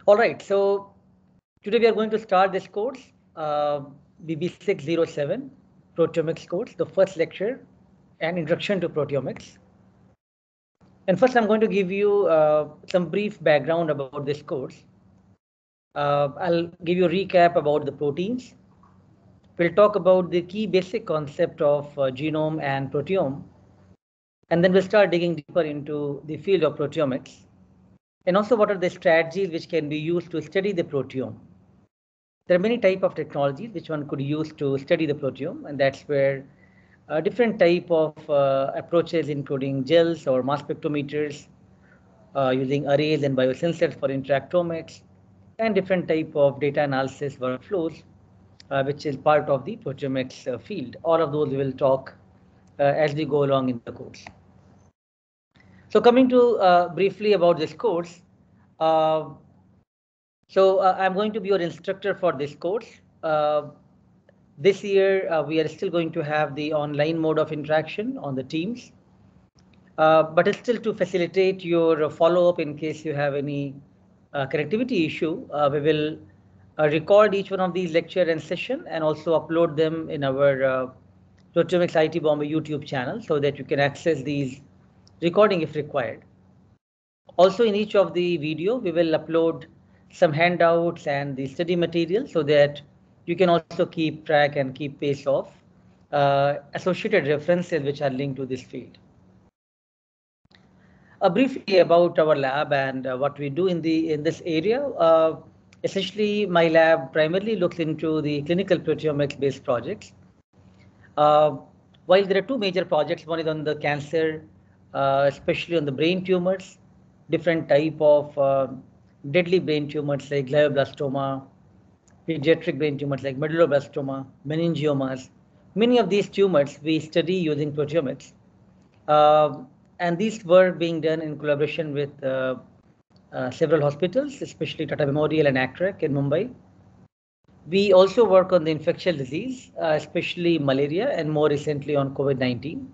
All right, so today we are going to start this course, BB607, Proteomics course, the first lecture, an introduction to proteomics. And first, I'm going to give you some brief background about this course. I'll give you a recap about the proteins. We'll talk about the key basic concept of genome and proteome. And then we'll start digging deeper into the field of proteomics. And also, what are the strategies which can be used to study the proteome? There are many types of technologies which one could use to study the proteome, and that's where different type of approaches, including gels or mass spectrometers, using arrays and biosensors for interactomics, and different type of data analysis workflows, which is part of the proteomics field. All of those we will talk as we go along in the course. So coming to briefly about this course, I'm going to be your instructor for this course. This year, we are still going to have the online mode of interaction on the Teams, but it's still to facilitate your follow-up in case you have any connectivity issue. We will record each one of these lecture and session and also upload them in our Proteomics IT Bombay YouTube channel so that you can access these recording if required. Also, in each of the video, we will upload some handouts and the study material so that you can also keep track and keep pace of associated references which are linked to this field. Briefly about our lab and what we do in this area. Essentially, my lab primarily looks into the clinical proteomics based projects. While there are two major projects, one is on the cancer, especially on the brain tumors, different type of deadly brain tumors like glioblastoma, pediatric brain tumors like medulloblastoma, meningiomas. Many of these tumors we study using proteomics. And these were being done in collaboration with several hospitals, especially Tata Memorial and ACTREC in Mumbai. We also work on the infectious disease, especially malaria, and more recently on COVID-19.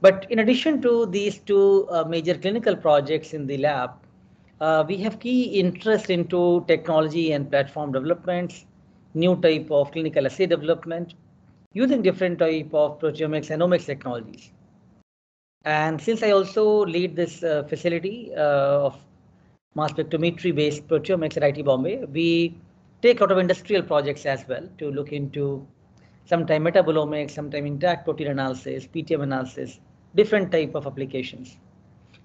But in addition to these two major clinical projects in the lab, we have key interest into technology and platform developments, new type of clinical assay development, using different type of proteomics and omics technologies. And since I also lead this facility of mass spectrometry based proteomics at IT Bombay, we take a lot of industrial projects as well to look into sometime metabolomics, sometime intact protein analysis, PTM analysis, different type of applications.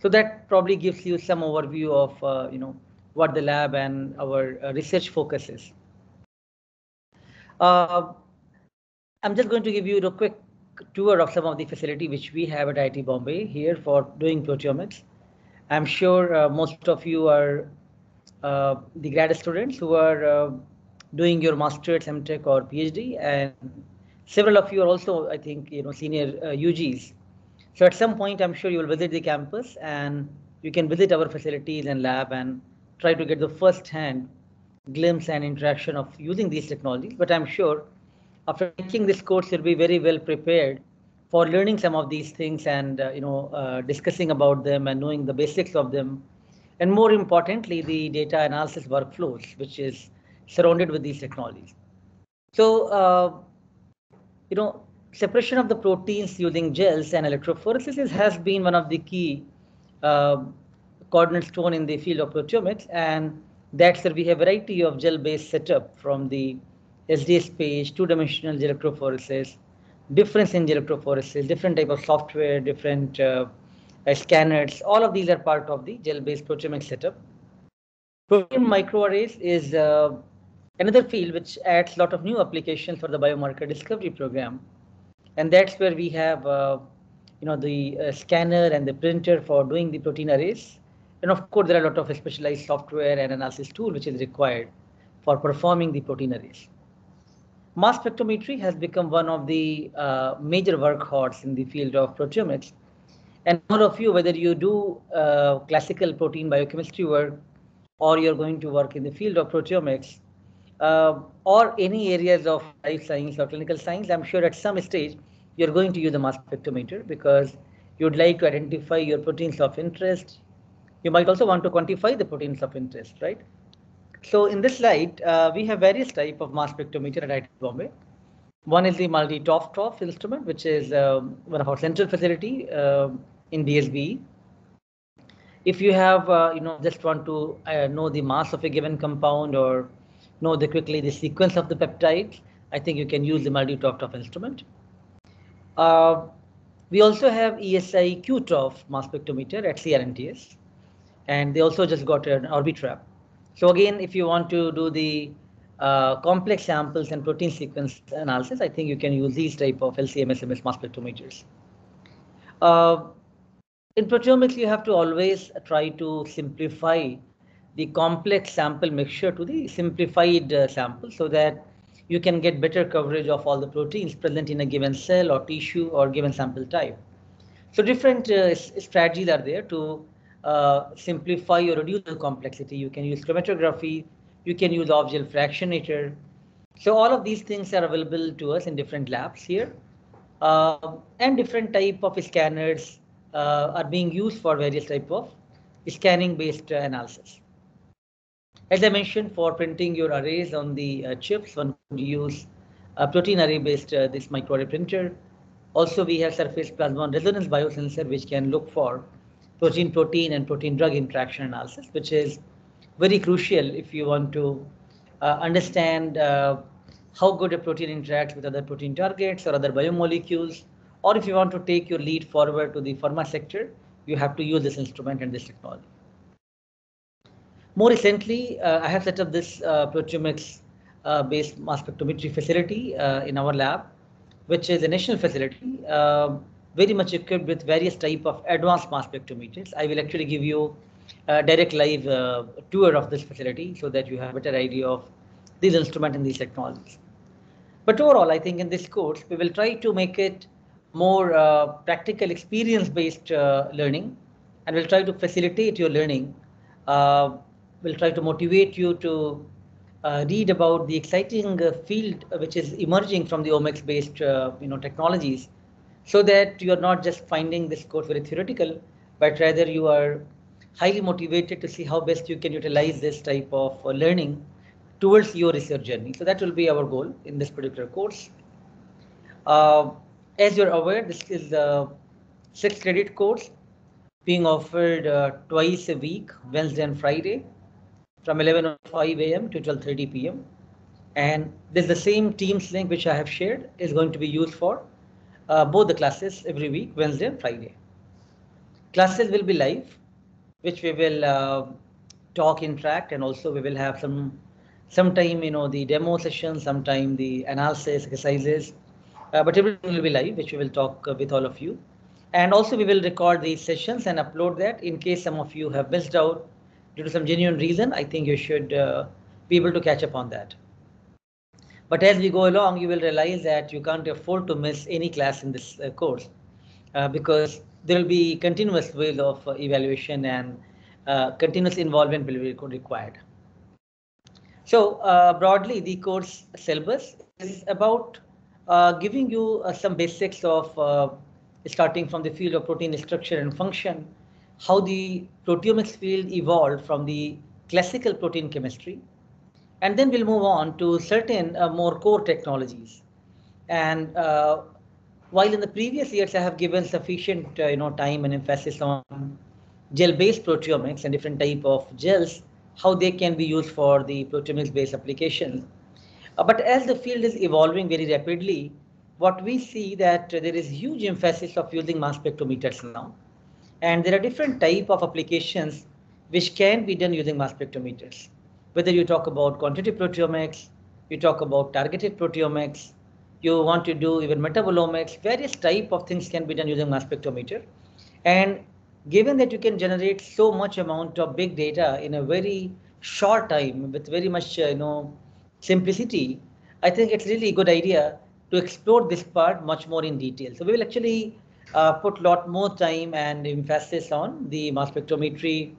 So that probably gives you some overview of what the lab and our research focus is. I'm just going to give you a quick tour of some of the facility which we have at IT Bombay here for doing proteomics. I'm sure most of you are the grad students who are doing your master's, MTech or PhD, and several of you are also, I think, senior UGs. So at some point, I'm sure you will visit the campus and you can visit our facilities and lab and try to get the first-hand glimpse and interaction of using these technologies. But I'm sure after taking this course, you'll be very well prepared for learning some of these things and discussing about them and knowing the basics of them. And more importantly, the data analysis workflows, which is surrounded with these technologies. So, separation of the proteins using gels and electrophoresis has been one of the key cornerstone in the field of proteomics, and that's where we have a variety of gel-based setup from the SDS page, two-dimensional gel electrophoresis, difference in gel electrophoresis, different type of software, different scanners. All of these are part of the gel-based proteomics setup. Protein microarrays is another field which adds a lot of new applications for the biomarker discovery program. And that's where we have, the scanner and the printer for doing the protein arrays. And of course, there are a lot of specialized software and analysis tool which is required for performing the protein arrays. Mass spectrometry has become one of the major workhorse in the field of proteomics. And all of you, whether you do classical protein biochemistry work or you're going to work in the field of proteomics, or any areas of life science or clinical science, I'm sure at some stage you're going to use a mass spectrometer because you'd like to identify your proteins of interest. You might also want to quantify the proteins of interest, right? So in this slide, we have various type of mass spectrometer at IIT Bombay. One is the multi-TOF instrument, which is one of our central facility in DSB. If you have, just want to know the mass of a given compound or know quickly the sequence of the peptides, I think you can use the multi-TOF instrument. We also have ESI QTOF mass spectrometer at CRNTS, and they also just got an Orbitrap. So again, if you want to do the complex samples and protein sequence analysis, I think you can use these type of LC-MS mass spectrometers. In proteomics, you have to always try to simplify the complex sample mixture to the simplified sample so that you can get better coverage of all the proteins present in a given cell or tissue or given sample type. So different strategies are there to simplify or reduce the complexity. You can use chromatography, you can use off-gel fractionator. So all of these things are available to us in different labs here. And different type of scanners are being used for various type of scanning based analysis. As I mentioned, for printing your arrays on the chips, one could use a protein array based this microarray printer. Also, we have surface plasmon resonance biosensor, which can look for protein-protein and protein-drug interaction analysis, which is very crucial if you want to understand how good a protein interacts with other protein targets or other biomolecules, or if you want to take your lead forward to the pharma sector, you have to use this instrument and this technology. More recently, I have set up this proteomics based mass spectrometry facility in our lab, which is a national facility, very much equipped with various type of advanced mass spectrometers. I will actually give you a direct live tour of this facility so that you have a better idea of these instruments and these technologies. But overall, I think in this course, we will try to make it more practical experience-based learning, and we'll try to facilitate your learning. We'll try to motivate you to read about the exciting field which is emerging from the omics-based technologies, so that you are not just finding this course very theoretical, but rather you are highly motivated to see how best you can utilize this type of learning towards your research journey. So that will be our goal in this particular course. As you're aware, this is a 6-credit course being offered twice a week, Wednesday and Friday, from 11:05 a.m. to 12:30 p.m. And this is the same Teams link which I have shared is going to be used for both the classes every week, Wednesday and Friday. Classes will be live, which we will talk, interact, and also we will have sometime the demo session, sometime the analysis exercises, but everything will be live, which we will talk with all of you. And also we will record these sessions and upload that in case some of you have missed out due to some genuine reason. I think you should be able to catch up on that. But as we go along, you will realize that you can't afford to miss any class in this course because there will be continuous ways of evaluation and continuous involvement will be required. So broadly, the course syllabus is about giving you some basics of starting from the field of protein structure and function, how the proteomics field evolved from the classical protein chemistry, and then we'll move on to certain more core technologies. And while in the previous years I have given sufficient time and emphasis on gel-based proteomics and different type of gels, how they can be used for the proteomics-based applications. But as the field is evolving very rapidly, what we see that there is huge emphasis of using mass spectrometers now. And there are different type of applications which can be done using mass spectrometers. Whether you talk about quantitative proteomics, you talk about targeted proteomics, you want to do even metabolomics, various type of things can be done using mass spectrometer. And given that you can generate so much amount of big data in a very short time with very much simplicity, I think it's really a good idea to explore this part much more in detail. So we will actually put a lot more time and emphasis on the mass spectrometry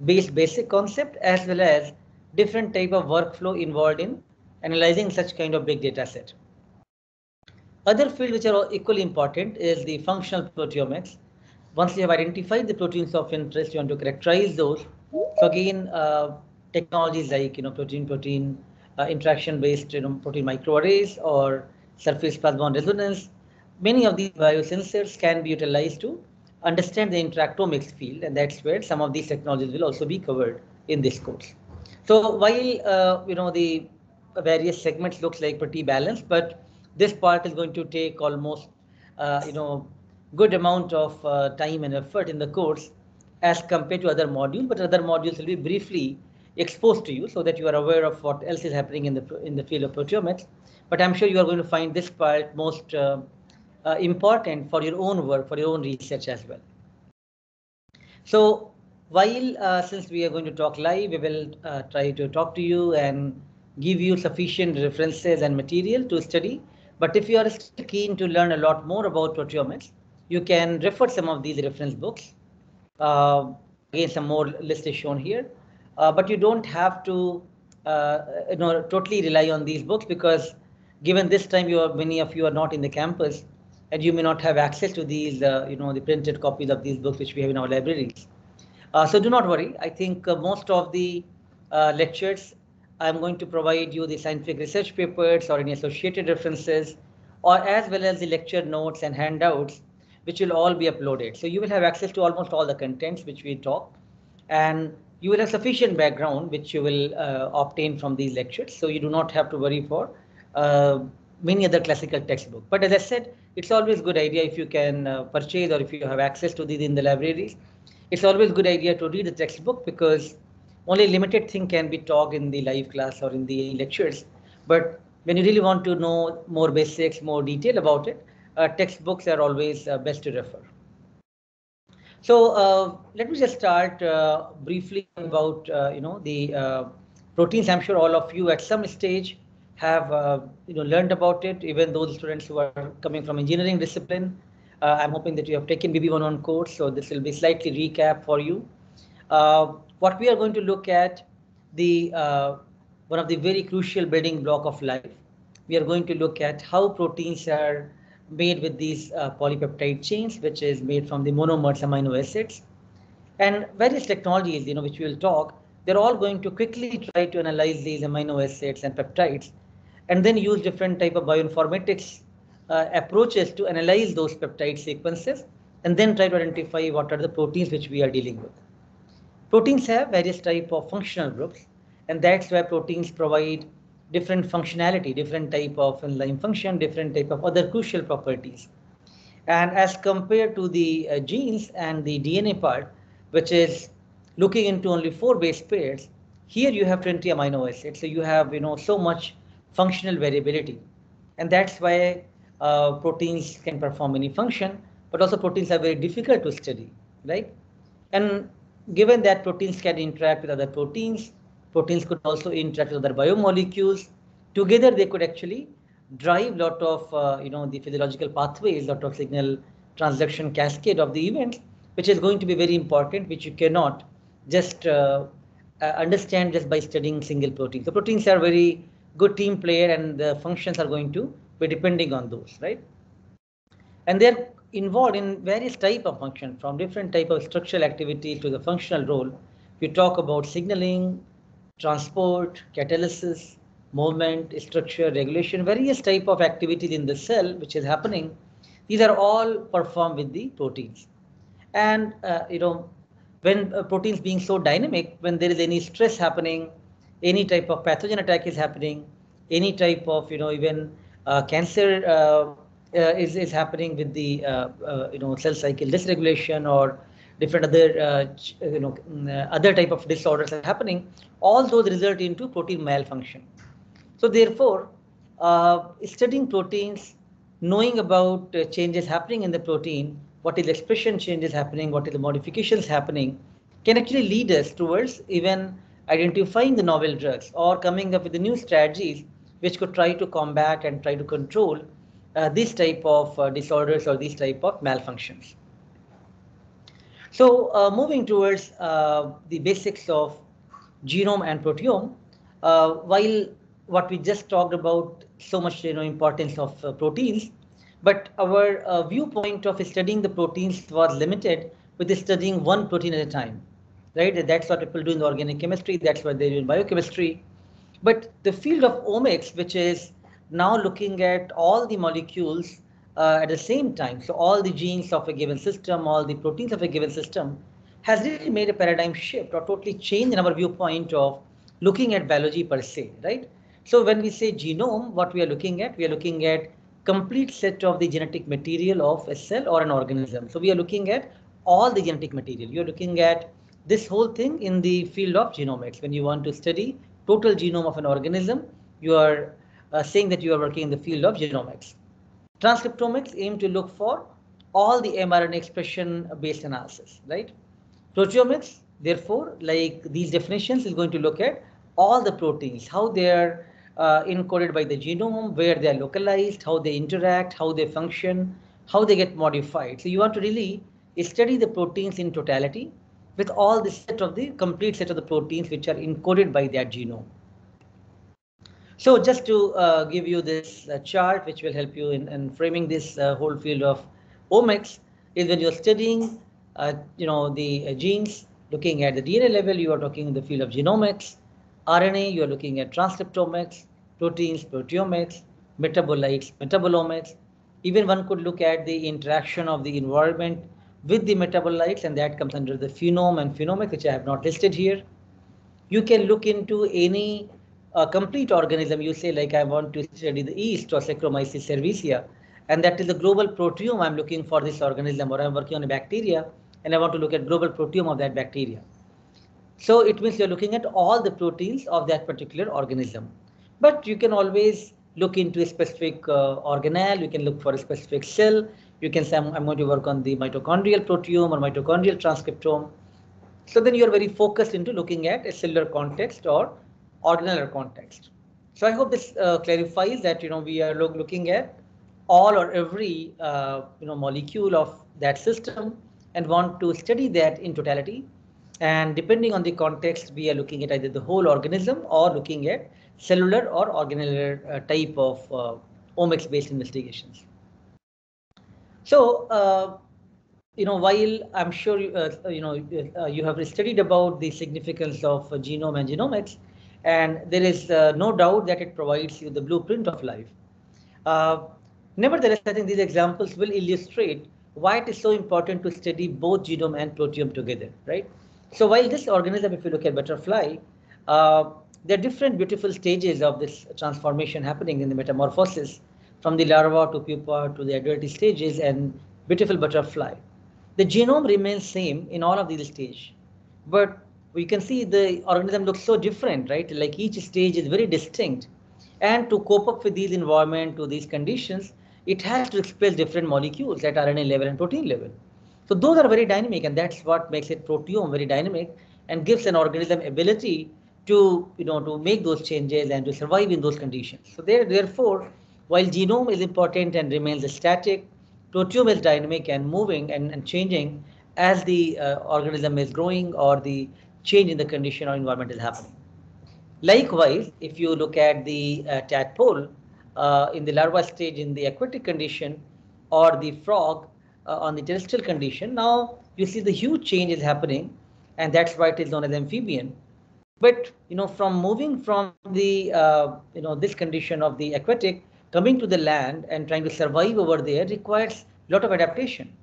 based basic concept as well as different type of workflow involved in analyzing such kind of big data set. Other fields which are equally important is the functional proteomics. Once you have identified the proteins of interest, you want to characterize those. So again, technologies like protein-protein interaction-based protein microarrays or surface plasmon resonance. Many of these biosensors can be utilized to understand the interactomics field, and that's where some of these technologies will also be covered in this course. So while the various segments looks like pretty balanced, but this part is going to take almost good amount of time and effort in the course as compared to other modules, but other modules will be briefly exposed to you so that you are aware of what else is happening in the field of proteomics. But I'm sure you are going to find this part most important for your own work, for your own research as well. So while since we are going to talk live, we will try to talk to you and give you sufficient references and material to study. But if you are still keen to learn a lot more about proteomics, you can refer some of these reference books. Again, some more list is shown here, but you don't have to totally rely on these books, because given this time many of you are not in the campus and you may not have access to these the printed copies of these books which we have in our libraries. So do not worry. I think most of the lectures I'm going to provide you the scientific research papers or any associated references, or as well as the lecture notes and handouts, which will all be uploaded. So you will have access to almost all the contents which we talk, and you will have sufficient background which you will obtain from these lectures. So you do not have to worry for many other classical textbooks. But as I said, it's always a good idea if you can purchase, or if you have access to these in the libraries. It's always a good idea to read the textbook, because only limited thing can be taught in the live class or in the lectures. But when you really want to know more basics, more detail about it, textbooks are always best to refer. So let me just start briefly about the proteins. I'm sure all of you at some stage have learned about it. Even those students who are coming from engineering discipline, I'm hoping that you have taken BB1 course, so this will be slightly recap for you. What we are going to look at, the one of the very crucial building block of life. We are going to look at how proteins are made with these polypeptide chains, which is made from the monomers amino acids, and various technologies, which we will talk. They're all going to quickly try to analyze these amino acids and peptides, and then use different type of bioinformatics approaches to analyze those peptide sequences, and then try to identify what are the proteins which we are dealing with. Proteins have various type of functional groups, and that's why proteins provide different functionality, different type of enzyme function, different type of other crucial properties. And as compared to the genes and the DNA part, which is looking into only 4 base pairs, here you have 20 amino acids. So you have so much functional variability, and that's why proteins can perform any function, but also proteins are very difficult to study, right? And given that proteins can interact with other proteins, proteins could also interact with other biomolecules. Together, they could actually drive lot of the physiological pathways, lot of signal transduction cascade of the events, which is going to be very important, which you cannot just understand just by studying single proteins. So proteins are very good team player, and the functions are going to be depending on those, right? And they're involved in various type of function, from different type of structural activity to the functional role. We talk about signaling, transport, catalysis, movement, structure, regulation, various type of activities in the cell which is happening. These are all performed with the proteins. And when proteins being so dynamic, when there is any stress happening, any type of pathogen attack is happening, any type of even cancer is happening with the cell cycle dysregulation, or different other other type of disorders are happening, all those result into protein malfunction. So therefore, studying proteins, knowing about changes happening in the protein, what is the expression changes happening, what is the modifications happening, can actually lead us towards even identifying the novel drugs, or coming up with the new strategies which could try to combat and try to control this type of disorders or these type of malfunctions. So moving towards the basics of genome and proteome, while what we just talked about so much importance of proteins, but our viewpoint of studying the proteins was limited with studying one protein at a time. right? That's what people do in organic chemistry. That's what they do in biochemistry. But the field of omics, which is now looking at all the molecules at the same time, so all the genes of a given system, all the proteins of a given system, has really made a paradigm shift or totally changed in our viewpoint of looking at biology per se, right? So when we say genome, what we are looking at, complete set of the genetic material of a cell or an organism. So we are looking at all the genetic material. You're looking at this whole thing in the field of genomics. When you want to study total genome of an organism, you are saying that you are working in the field of genomics. Transcriptomics aim to look for all the mRNA expression based analysis, right? Proteomics, therefore, like these definitions, is going to look at all the proteins, how they are encoded by the genome, where they are localized, how they interact, how they function, how they get modified. So you want to really study the proteins in totality with all the complete set of the proteins which are encoded by that genome. So just to give you this chart, which will help you in framing this whole field of omics, is when you're studying, the genes, looking at the DNA level, you are talking in the field of genomics. RNA, you are looking at transcriptomics, proteins, proteomics, metabolites, metabolomics. Even one could look at the interaction of the environment with the metabolites, and that comes under the phenome and phenomics, which I have not listed here. You can look into any complete organism. You say, like, I want to study the yeast or Saccharomyces cerevisiae, and that is the global proteome I'm looking for this organism, or I'm working on a bacteria and I want to look at global proteome of that bacteria. So it means you're looking at all the proteins of that particular organism. But you can always look into a specific organelle. You can look for a specific cell. You can say, I'm going to work on the mitochondrial proteome or mitochondrial transcriptome. So then you're very focused into looking at a cellular context or organellar context. So I hope this clarifies that we are looking at all or every molecule of that system and want to study that in totality. And depending on the context, we are looking at either the whole organism or looking at cellular or organellar type of omics-based investigations. So while I'm sure you have studied about the significance of genome and genomics, and there is no doubt that it provides you the blueprint of life. Nevertheless, I think these examples will illustrate why it is so important to study both genome and proteome together, right? So while this organism, if you look at butterfly, there are different beautiful stages of this transformation happening in the metamorphosis, from the larva to pupa to the adult stages and beautiful butterfly. The genome remains same in all of these stages, but we can see the organism looks so different, right? Like each stage is very distinct. And to cope up with these environment, to these conditions, it has to express different molecules at RNA level and protein level. So those are very dynamic, and that's what makes it proteome very dynamic and gives an organism ability to make those changes and to survive in those conditions. So therefore, while genome is important and remains static, proteome is dynamic and moving and changing as the organism is growing or the change in the condition or environment is happening. Likewise, if you look at the tadpole in the larva stage in the aquatic condition, or the frog on the terrestrial condition, now you see the huge change is happening, and that's why it is known as amphibian. But from moving from the this condition of the aquatic, coming to the land and trying to survive over there requires a lot of adaptation,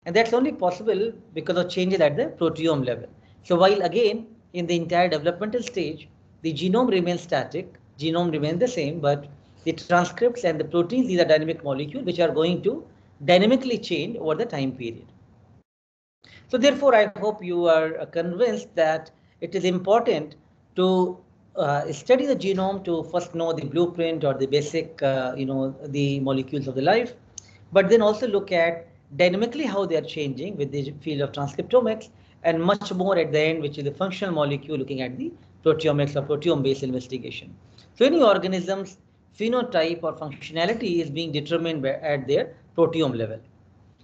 and that's only possible because of changes at the proteome level. So while again in the entire developmental stage, the genome remains static, genome remains the same, but the transcripts and the proteins, these are dynamic molecules which are going to dynamically change over the time period. So therefore, I hope you are convinced that it is important to study the genome to first know the blueprint or the basic, the molecules of the life, but then also look at dynamically how they are changing with the field of transcriptomics, and much more at the end, which is the functional molecule, looking at the proteomics or proteome-based investigation. So any organism's phenotype or functionality is being determined at their proteome level.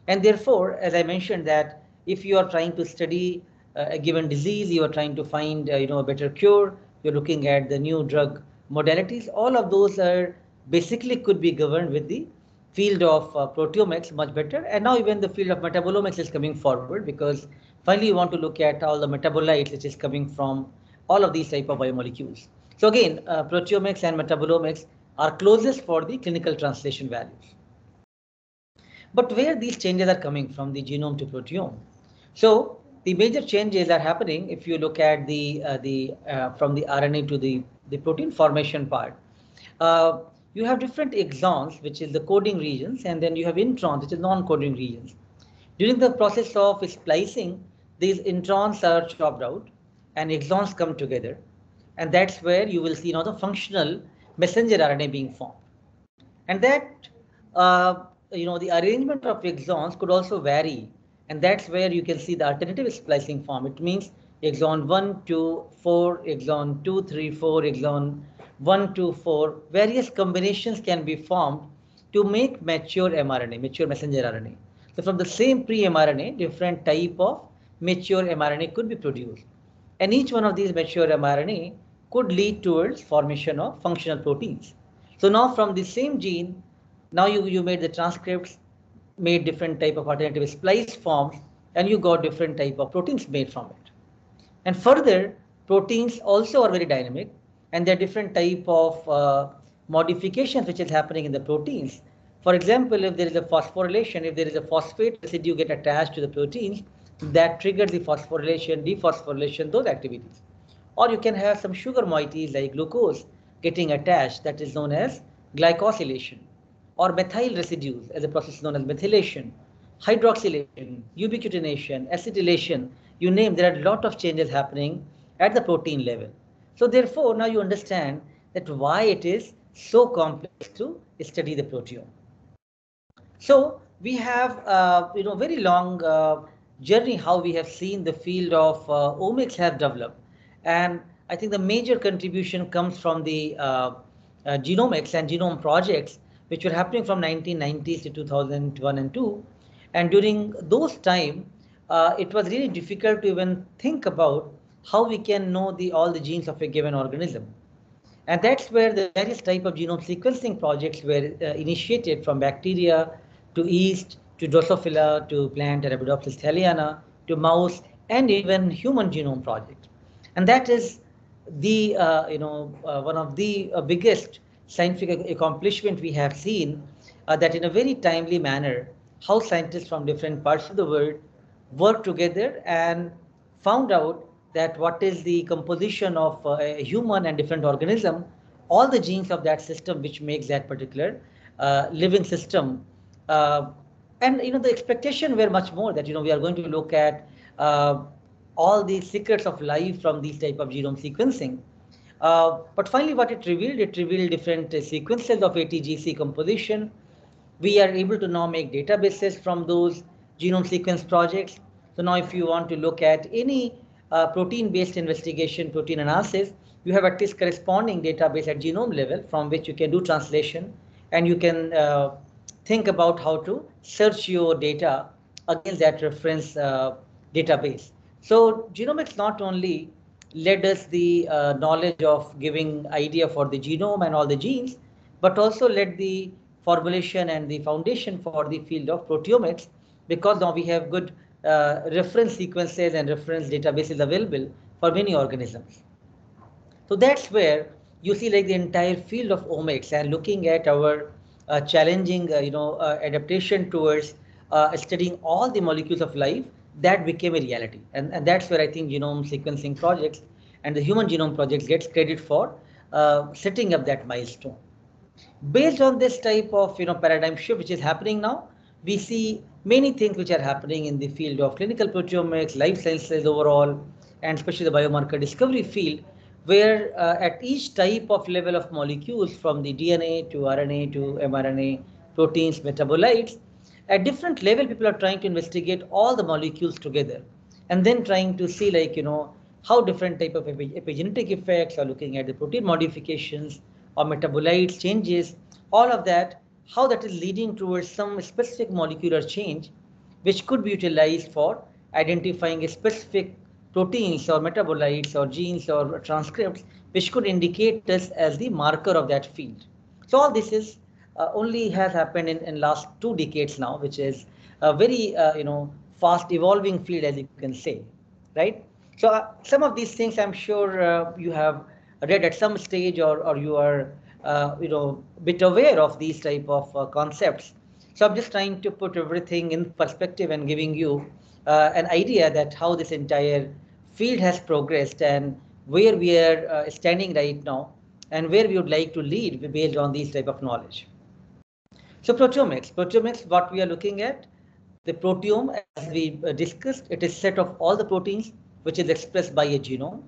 And therefore, as I mentioned, that if you are trying to study a given disease, you are trying to find a better cure, you're looking at the new drug modalities, all of those are basically could be governed with the field of proteomics much better. And now even the field of metabolomics is coming forward, because finally you want to look at all the metabolites which is coming from all of these type of biomolecules. So again, proteomics and metabolomics are closest for the clinical translation values. But where these changes are coming from the genome to proteome? So the major changes are happening if you look at from the RNA to the protein formation part. You have different exons, which is the coding regions, and then you have introns, which is non-coding regions. During the process of splicing, these introns are chopped out and exons come together. And that's where you will see now the functional messenger RNA being formed. And that, the arrangement of exons could also vary. And that's where you can see the alternative splicing form. It means exon 1, 2, 4, exon 2, 3, 4, exon 1, 2, 4. Various combinations can be formed to make mature mRNA, mature messenger RNA. So from the same pre-mRNA, different type of mature mRNA could be produced. And each one of these mature mRNA could lead towards formation of functional proteins. So now from the same gene, now you made the transcripts, made different type of alternative splice forms, and you got different type of proteins made from it. And further, proteins also are very dynamic, and there are different type of modifications which is happening in the proteins. For example, if there is a phosphorylation, if there is a phosphate residue get attached to the proteins, that triggers the phosphorylation, dephosphorylation, those activities. Or you can have some sugar moieties like glucose getting attached, that is known as glycosylation, or methyl residues as a process known as methylation, hydroxylation, ubiquitination, acetylation, you name, there are a lot of changes happening at the protein level. So therefore, now you understand that why it is so complex to study the proteome. So we have, very long journey how we have seen the field of omics have developed. And I think the major contribution comes from the genomics and genome projects, which were happening from 1990s to 2001 and 2. And during those time, it was really difficult to even think about how we can know all the genes of a given organism. And that's where the various type of genome sequencing projects were initiated, from bacteria to yeast to Drosophila to plant Arabidopsis thaliana to mouse and even human genome project. And that is the one of the biggest scientific accomplishment we have seen, that in a very timely manner, how scientists from different parts of the world worked together and found out that what is the composition of a human and different organism, all the genes of that system which makes that particular living system. And the expectation were much more that we are going to look at all the secrets of life from these type of genome sequencing. But finally what it revealed different sequences of ATGC composition. We are able to now make databases from those genome sequence projects. So now if you want to look at any protein-based investigation, protein analysis, you have at least corresponding database at genome level from which you can do translation, and you can think about how to search your data against that reference database. So genomics not only led us the knowledge of giving idea for the genome and all the genes, but also led the formulation and the foundation for the field of proteomics, because now we have good reference sequences and reference databases available for many organisms. So that's where you see like the entire field of omics and looking at our challenging adaptation towards studying all the molecules of life, that became a reality. And that's where I think genome sequencing projects and the human genome projects gets credit for setting up that milestone. Based on this type of paradigm shift which is happening now, we see many things which are happening in the field of clinical proteomics, life sciences overall, and especially the biomarker discovery field, where at each type of level of molecules, from the DNA to RNA to mRNA, proteins, metabolites, at different level people are trying to investigate all the molecules together, and then trying to see how different type of epigenetic effects are looking at the protein modifications or metabolites changes, all of that, how that is leading towards some specific molecular change, which could be utilized for identifying a specific proteins or metabolites or genes or transcripts, which could indicate us as the marker of that field. So all this is only has happened in last 2 decades now, which is a very fast evolving field, as you can say, right? So some of these things I'm sure you have read at some stage, or you are bit aware of these type of concepts. So I'm just trying to put everything in perspective and giving you an idea that how this entire field has progressed and where we are standing right now and where we would like to lead based on these type of knowledge. So proteomics, what we are looking at, the proteome, as we discussed, it is a set of all the proteins which is expressed by a genome.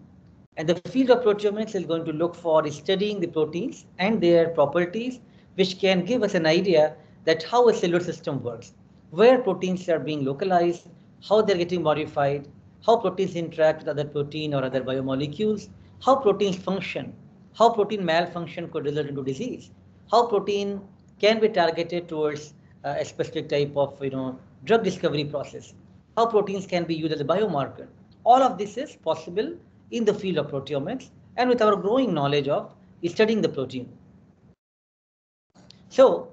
And the field of proteomics is going to look for studying the proteins and their properties, which can give us an idea that how a cellular system works, where proteins are being localized, how they're getting modified, how proteins interact with other protein or other biomolecules, how proteins function, how protein malfunction could result into disease, how protein can be targeted towards a specific type of drug discovery process, how proteins can be used as a biomarker. All of this is possible in the field of proteomics and with our growing knowledge of studying the protein. So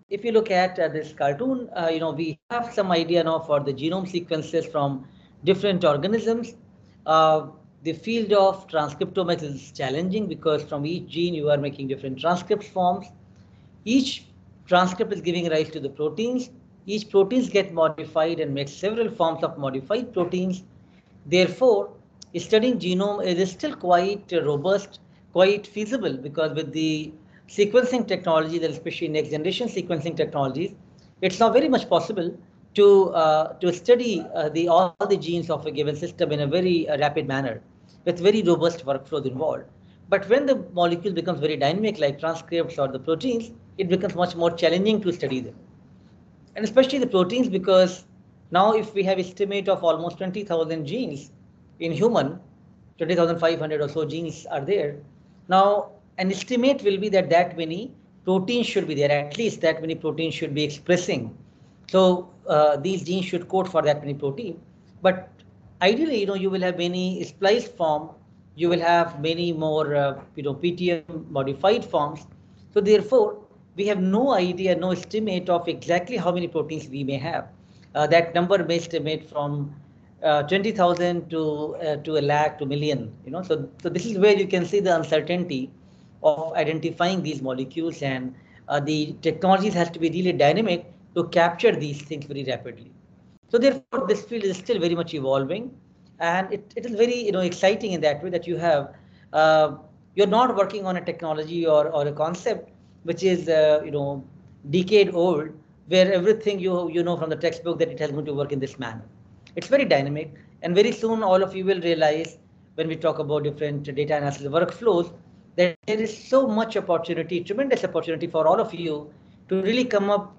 if you look at this cartoon, we have some idea now for the genome sequences from different organisms. The field of transcriptomics is challenging because from each gene you are making different transcript forms. Each transcript is giving rise to the proteins. Each proteins get modified and make several forms of modified proteins. Therefore, studying genome is still quite robust, quite feasible, because with the sequencing technology, especially next generation sequencing technologies, it's now very much possible to study all the genes of a given system in a very rapid manner with very robust workflows involved. But when the molecule becomes very dynamic, like transcripts or the proteins, it becomes much more challenging to study them. And especially the proteins, because now if we have estimate of almost 20,000 genes in human, 20,500 or so genes are there. Now, an estimate will be that many proteins should be there, at least that many proteins should be expressing. So these genes should code for that many protein. But ideally, you will have many splice form, you will have many more, PTM modified forms. So therefore, we have no idea, no estimate of exactly how many proteins we may have. That number may estimate from 20,000 to a lakh to million. So this is where you can see the uncertainty of identifying these molecules, and the technologies has to be really dynamic to capture these things very rapidly. So therefore, this field is still very much evolving, and it is very exciting in that way that you have you're not working on a technology or a concept which is decade old, where everything you know from the textbook that it has going to work in this manner. It's very dynamic, and very soon all of you will realize when we talk about different data analysis workflows that there is so much opportunity, tremendous opportunity for all of you to really come up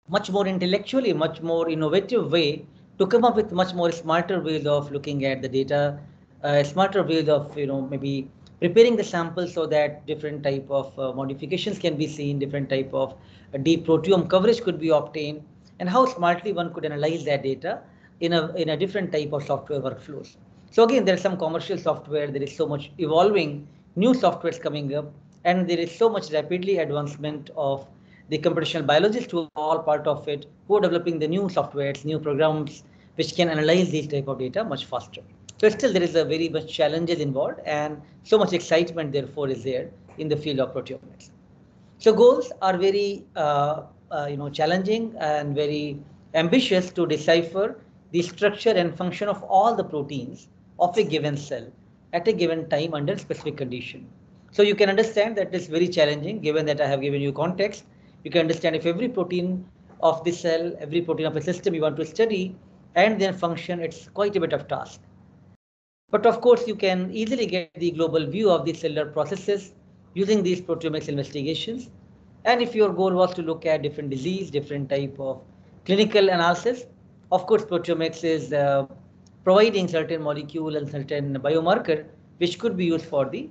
much more intellectually, much more innovative way to come up with much more smarter ways of looking at the data, smarter ways of maybe preparing the samples so that different type of modifications can be seen, different type of deep proteome coverage could be obtained, and how smartly one could analyze that data in a different type of software workflows. So again, there is some commercial software, there is so much evolving new softwares coming up, and there is so much rapidly advancement of the computational biologists who are all part of it, who are developing the new softwares, new programs, which can analyze these type of data much faster. So still there is a very much challenges involved, and so much excitement therefore is there in the field of proteomics. So goals are very challenging and very ambitious to decipher the structure and function of all the proteins of a given cell at a given time under specific condition. So you can understand that it's very challenging, given that I have given you context. You can understand if every protein of the cell, every protein of a system you want to study and then function, it's quite a bit of task. But of course, you can easily get the global view of the cellular processes using these proteomics investigations. And if your goal was to look at different disease, different type of clinical analysis, of course, proteomics is providing certain molecule and certain biomarker which could be used for the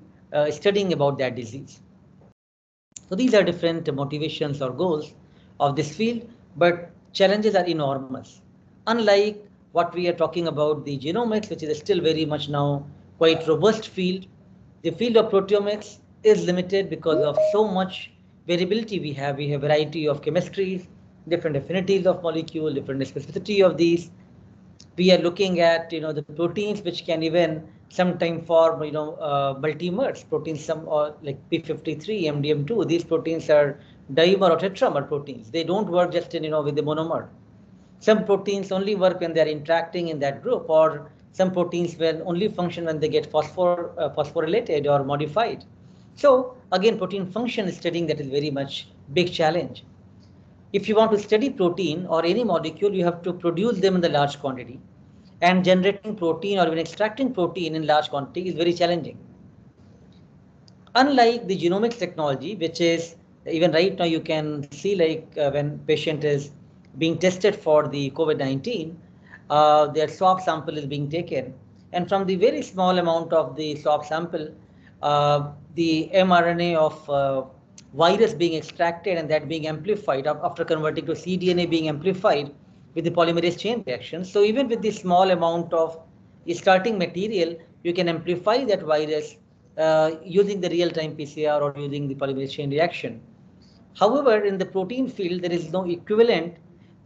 studying about that disease. So these are different motivations or goals of this field, but challenges are enormous. Unlike what we are talking about, the genomics, which is still very much now quite robust field, the field of proteomics is limited because of so much variability we have variety of chemistries, different affinities of molecule, different specificity of these. We are looking at the proteins which can even sometime form multimers proteins, some or like P53, MDM2. These proteins are dimer or tetramer proteins. They don't work just in with the monomer. Some proteins only work when they are interacting in that group, or some proteins will only function when they get phosphorylated or modified. So again, protein function studying that is very much big challenge. If you want to study protein or any molecule, you have to produce them in the large quantity, and generating protein or even extracting protein in large quantity is very challenging. Unlike the genomics technology, which is even right now you can see like when patient is being tested for the COVID-19, their swab sample is being taken, and from the very small amount of the swab sample, the mRNA of virus being extracted and that being amplified after converting to cDNA being amplified with the polymerase chain reaction. So even with the small amount of starting material, you can amplify that virus using the real-time PCR or using the polymerase chain reaction. However, in the protein field, there is no equivalent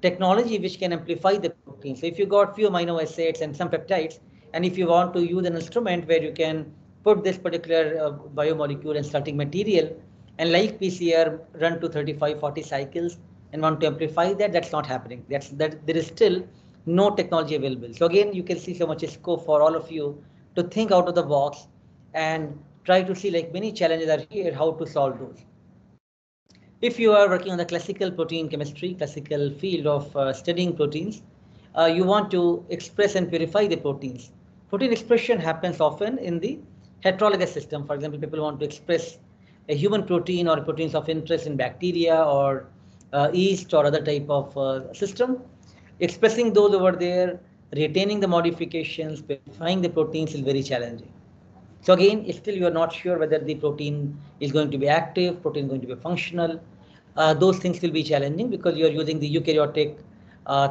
technology which can amplify the protein. So if you got few amino acids and some peptides, and if you want to use an instrument where you can put this particular biomolecule and starting material, and like PCR run to 35-40 cycles and want to amplify that, that's not happening. That there is still no technology available. So again, you can see so much scope for all of you to think out of the box and try to see like many challenges are here, how to solve those. If you are working on the classical protein chemistry, classical field of studying proteins, you want to express and purify the proteins. Protein expression happens often in the heterologous system. For example, people want to express a human protein or proteins of interest in bacteria or yeast or other type of system. Expressing those over there, retaining the modifications, purifying the proteins is very challenging. So again, still you are not sure whether the protein is going to be active, protein is going to be functional. Those things will be challenging because you are using the eukaryotic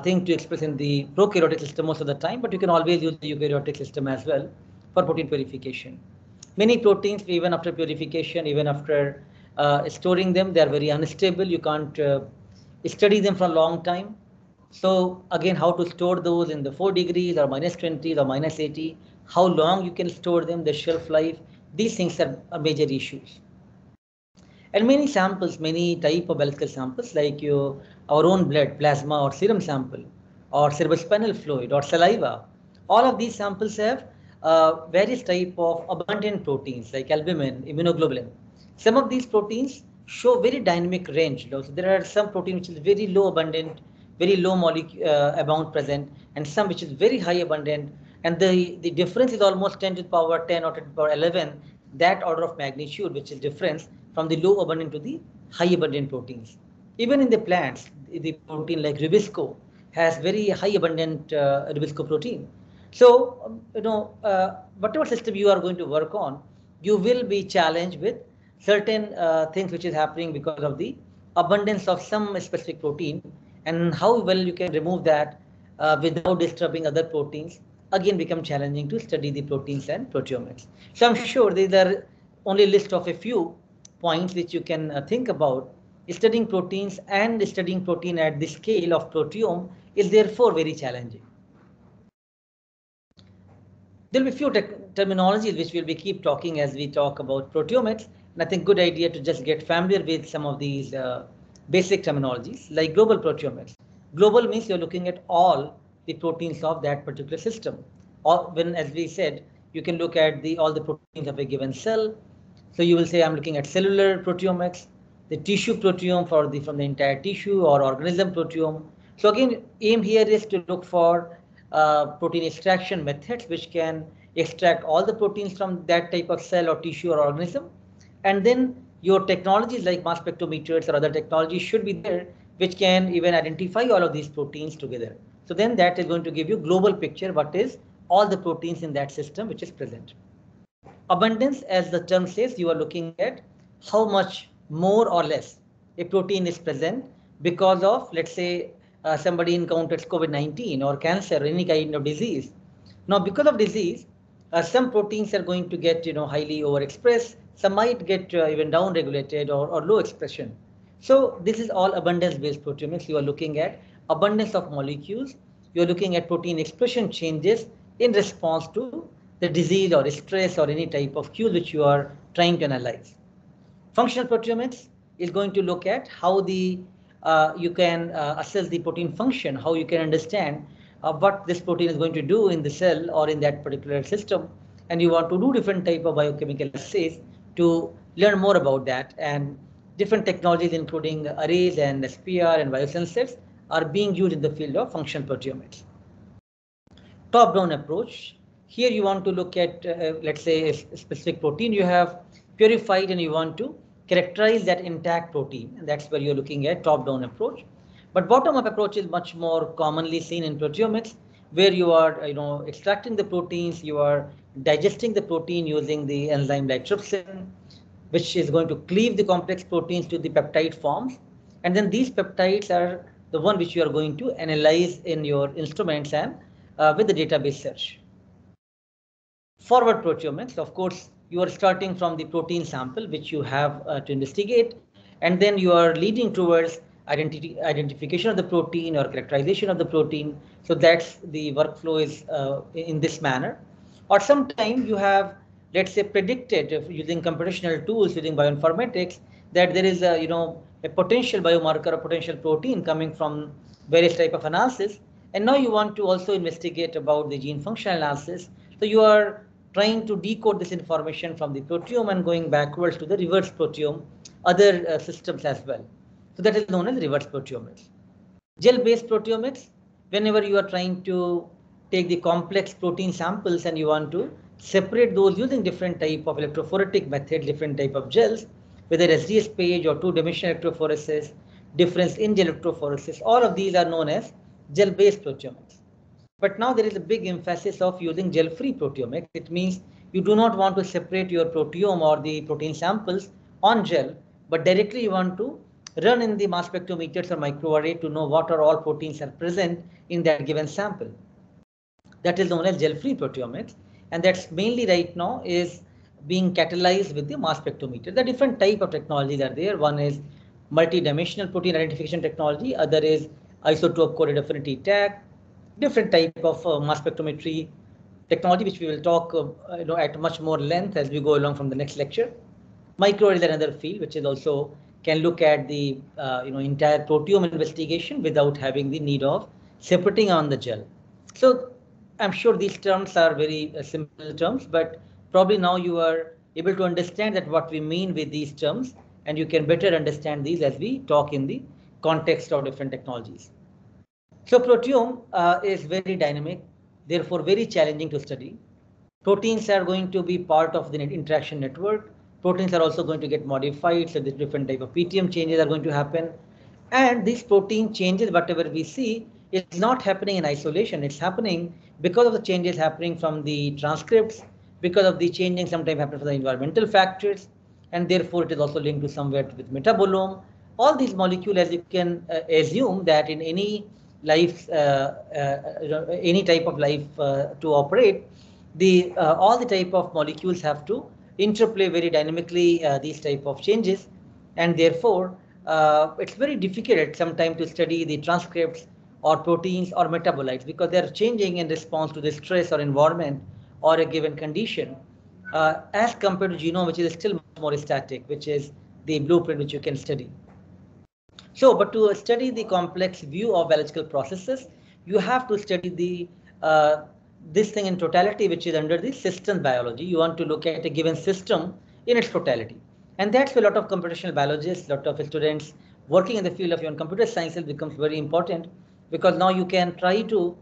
thing to express in the prokaryotic system most of the time, but you can always use the eukaryotic system as well for protein purification. Many proteins, even after purification, even after storing them, they are very unstable. You can't study them for a long time. So again, how to store those in the 4 degrees or -20 or -80, how long you can store them, the shelf life, these things are major issues. And many samples, many type of biological samples like our own blood, plasma or serum sample, or cerebrospinal fluid or saliva, all of these samples have various type of abundant proteins like albumin, immunoglobulin. Some of these proteins show very dynamic range. So there are some protein which is very low abundant, very low molecule amount present, and some which is very high abundant, and the difference is almost 10 to the power 10 or 10 to the power 11, that order of magnitude, which is difference from the low abundant to the high abundant proteins. Even in the plants, the protein like rubisco has very high abundant rubisco protein. So whatever system you are going to work on, you will be challenged with certain things which is happening because of the abundance of some specific protein, and how well you can remove that without disturbing other proteins again become challenging to study the proteins and proteomics. So I'm sure these are only a list of a few points which you can think about. Studying proteins and studying protein at the scale of proteome is therefore very challenging. There will be few terminologies which we'll be keep talking as we talk about proteomics, and I think good idea to just get familiar with some of these basic terminologies like global proteomics. Global means you're looking at all the proteins of that particular system. Or when, as we said, you can look at all the proteins of a given cell. So you will say I'm looking at cellular proteomics, the tissue proteome from the entire tissue or organism proteome. So again, aim here is to look for protein extraction methods which can extract all the proteins from that type of cell or tissue or organism. And then your technologies like mass spectrometers or other technologies should be there which can even identify all of these proteins together. So then that is going to give you global picture what is all the proteins in that system which is present. Abundance, as the term says, you are looking at how much more or less a protein is present because of, let's say, somebody encounters COVID-19 or cancer or any kind of disease. Now, because of disease, some proteins are going to get highly overexpressed, Some might get even down-regulated or low expression. So this is all abundance-based proteomics. You are looking at abundance of molecules. You are looking at protein expression changes in response to the disease or stress or any type of cue which you are trying to analyze. Functional proteomics is going to look at how you can assess the protein function, how you can understand what this protein is going to do in the cell or in that particular system, and you want to do different type of biochemical assays to learn more about that. And different technologies including arrays and SPR and biosensors are being used in the field of functional proteomics. Top-down approach. Here you want to look at, let's say, a specific protein you have purified and you want to characterize that intact protein. And that's where you're looking at top-down approach. But bottom-up approach is much more commonly seen in proteomics, where you are extracting the proteins, you are digesting the protein using the enzyme like trypsin, which is going to cleave the complex proteins to the peptide forms. And then these peptides are the one which you are going to analyze in your instruments and with the database search. Forward proteomics, of course, you are starting from the protein sample which you have to investigate, and then you are leading towards identification of the protein or characterization of the protein. So that's the workflow is in this manner. Or sometimes you have, let's say, predicted using computational tools, using bioinformatics, that there is a potential biomarker or potential protein coming from various type of analysis. And now you want to also investigate about the gene function analysis. So you are trying to decode this information from the proteome and going backwards to the reverse proteome, other systems as well. So that is known as reverse proteomics. Gel-based proteomics, whenever you are trying to take the complex protein samples and you want to separate those using different type of electrophoretic methods, different type of gels, whether SDS page or two-dimensional electrophoresis, difference in gel electrophoresis, all of these are known as gel-based proteomics. But now there is a big emphasis of using gel-free proteomics. It means you do not want to separate your proteome or the protein samples on gel, but directly you want to run in the mass spectrometers or microarray to know what are all proteins are present in that given sample. That is known as gel-free proteomics, and that's mainly right now is being catalyzed with the mass spectrometer. The different type of technologies are there. One is multi-dimensional protein identification technology, other is isotope coded affinity tag, different type of mass spectrometry technology, which we will talk at much more length as we go along from the next lecture. Microarray is another field which is also can look at the entire proteome investigation without having the need of separating on the gel. So I'm sure these terms are very simple terms, but probably now you are able to understand that what we mean with these terms, and you can better understand these as we talk in the context of different technologies. So proteome is very dynamic, therefore very challenging to study. Proteins are going to be part of the interaction network. Proteins are also going to get modified, so the different type of PTM changes are going to happen. And these protein changes, whatever we see, is not happening in isolation. It's happening because of the changes happening from the transcripts, because of the changing sometimes happen from the environmental factors, and therefore it is also linked to somewhere with metabolome. All these molecules, as you can assume that in any life, any type of life to operate, all the type of molecules have to interplay very dynamically these type of changes, and therefore it's very difficult sometimes to study the transcripts or proteins or metabolites because they're changing in response to the stress or environment or a given condition, as compared to genome, which is still much more static, which is the blueprint which you can study. So, but to study the complex view of biological processes, you have to study the this thing in totality, which is under the systems biology. You want to look at a given system in its totality. And that's where a lot of computational biologists, a lot of students working in the field of even computer sciences becomes very important, because now you can try to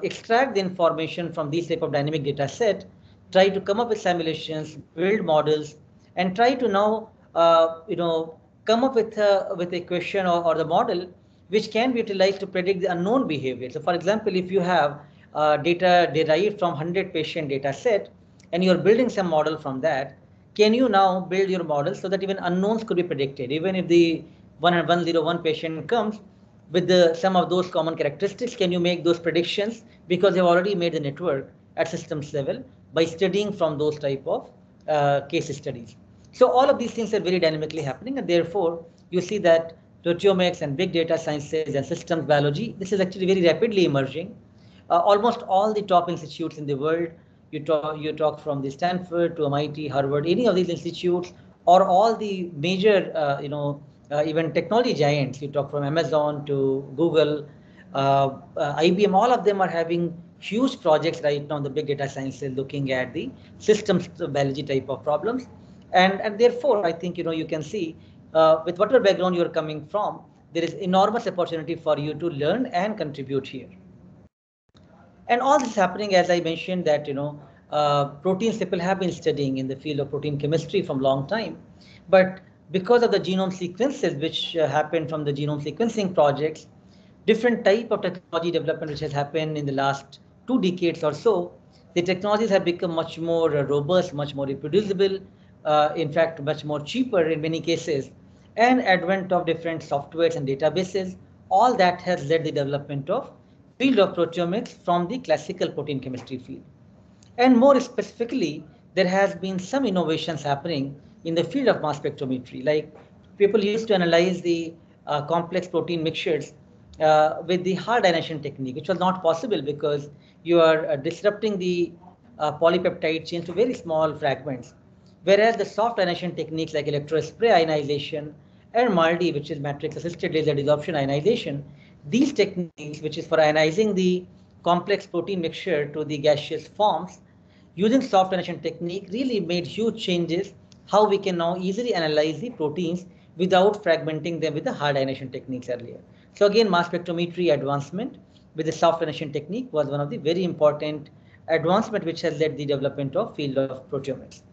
extract the information from these type of dynamic data set, try to come up with simulations, build models, and try to now come up with a question or the model which can be utilized to predict the unknown behavior. So for example, if you have data derived from 100 patient data set and you're building some model from that, can you now build your model so that even unknowns could be predicted? Even if the 101 patient comes with some of those common characteristics, can you make those predictions because you've already made the network at systems level by studying from those type of case studies. So all of these things are very dynamically happening, and therefore you see that proteomics and big data sciences and systems biology, this is actually very rapidly emerging. Almost all the top institutes in the world, you talk from the Stanford to MIT, Harvard, any of these institutes, or all the major even technology giants, you talk from Amazon to Google, IBM, all of them are having huge projects right now in the big data sciences looking at the systems biology type of problems. And therefore, I think you can see with whatever background you are coming from, there is enormous opportunity for you to learn and contribute here. And all this is happening, as I mentioned, that proteins people have been studying in the field of protein chemistry from long time, but because of the genome sequences which happened from the genome sequencing projects, different type of technology development which has happened in the last 2 decades or so, the technologies have become much more robust, much more reproducible, in fact, much more cheaper in many cases, and advent of different softwares and databases, all that has led the development of field of proteomics from the classical protein chemistry field. And more specifically, there has been some innovations happening in the field of mass spectrometry. Like people used to analyze the complex protein mixtures with the hard ionization technique, which was not possible because you are disrupting the polypeptide chain to very small fragments. Whereas the soft ionization techniques like electrospray ionization and MALDI, which is matrix assisted laser desorption ionization, these techniques, which is for ionizing the complex protein mixture to the gaseous forms, using soft ionization technique really made huge changes how we can now easily analyze the proteins without fragmenting them with the hard ionization techniques earlier. So again, mass spectrometry advancement with the soft ionization technique was one of the very important advancement which has led the development of field of proteomics.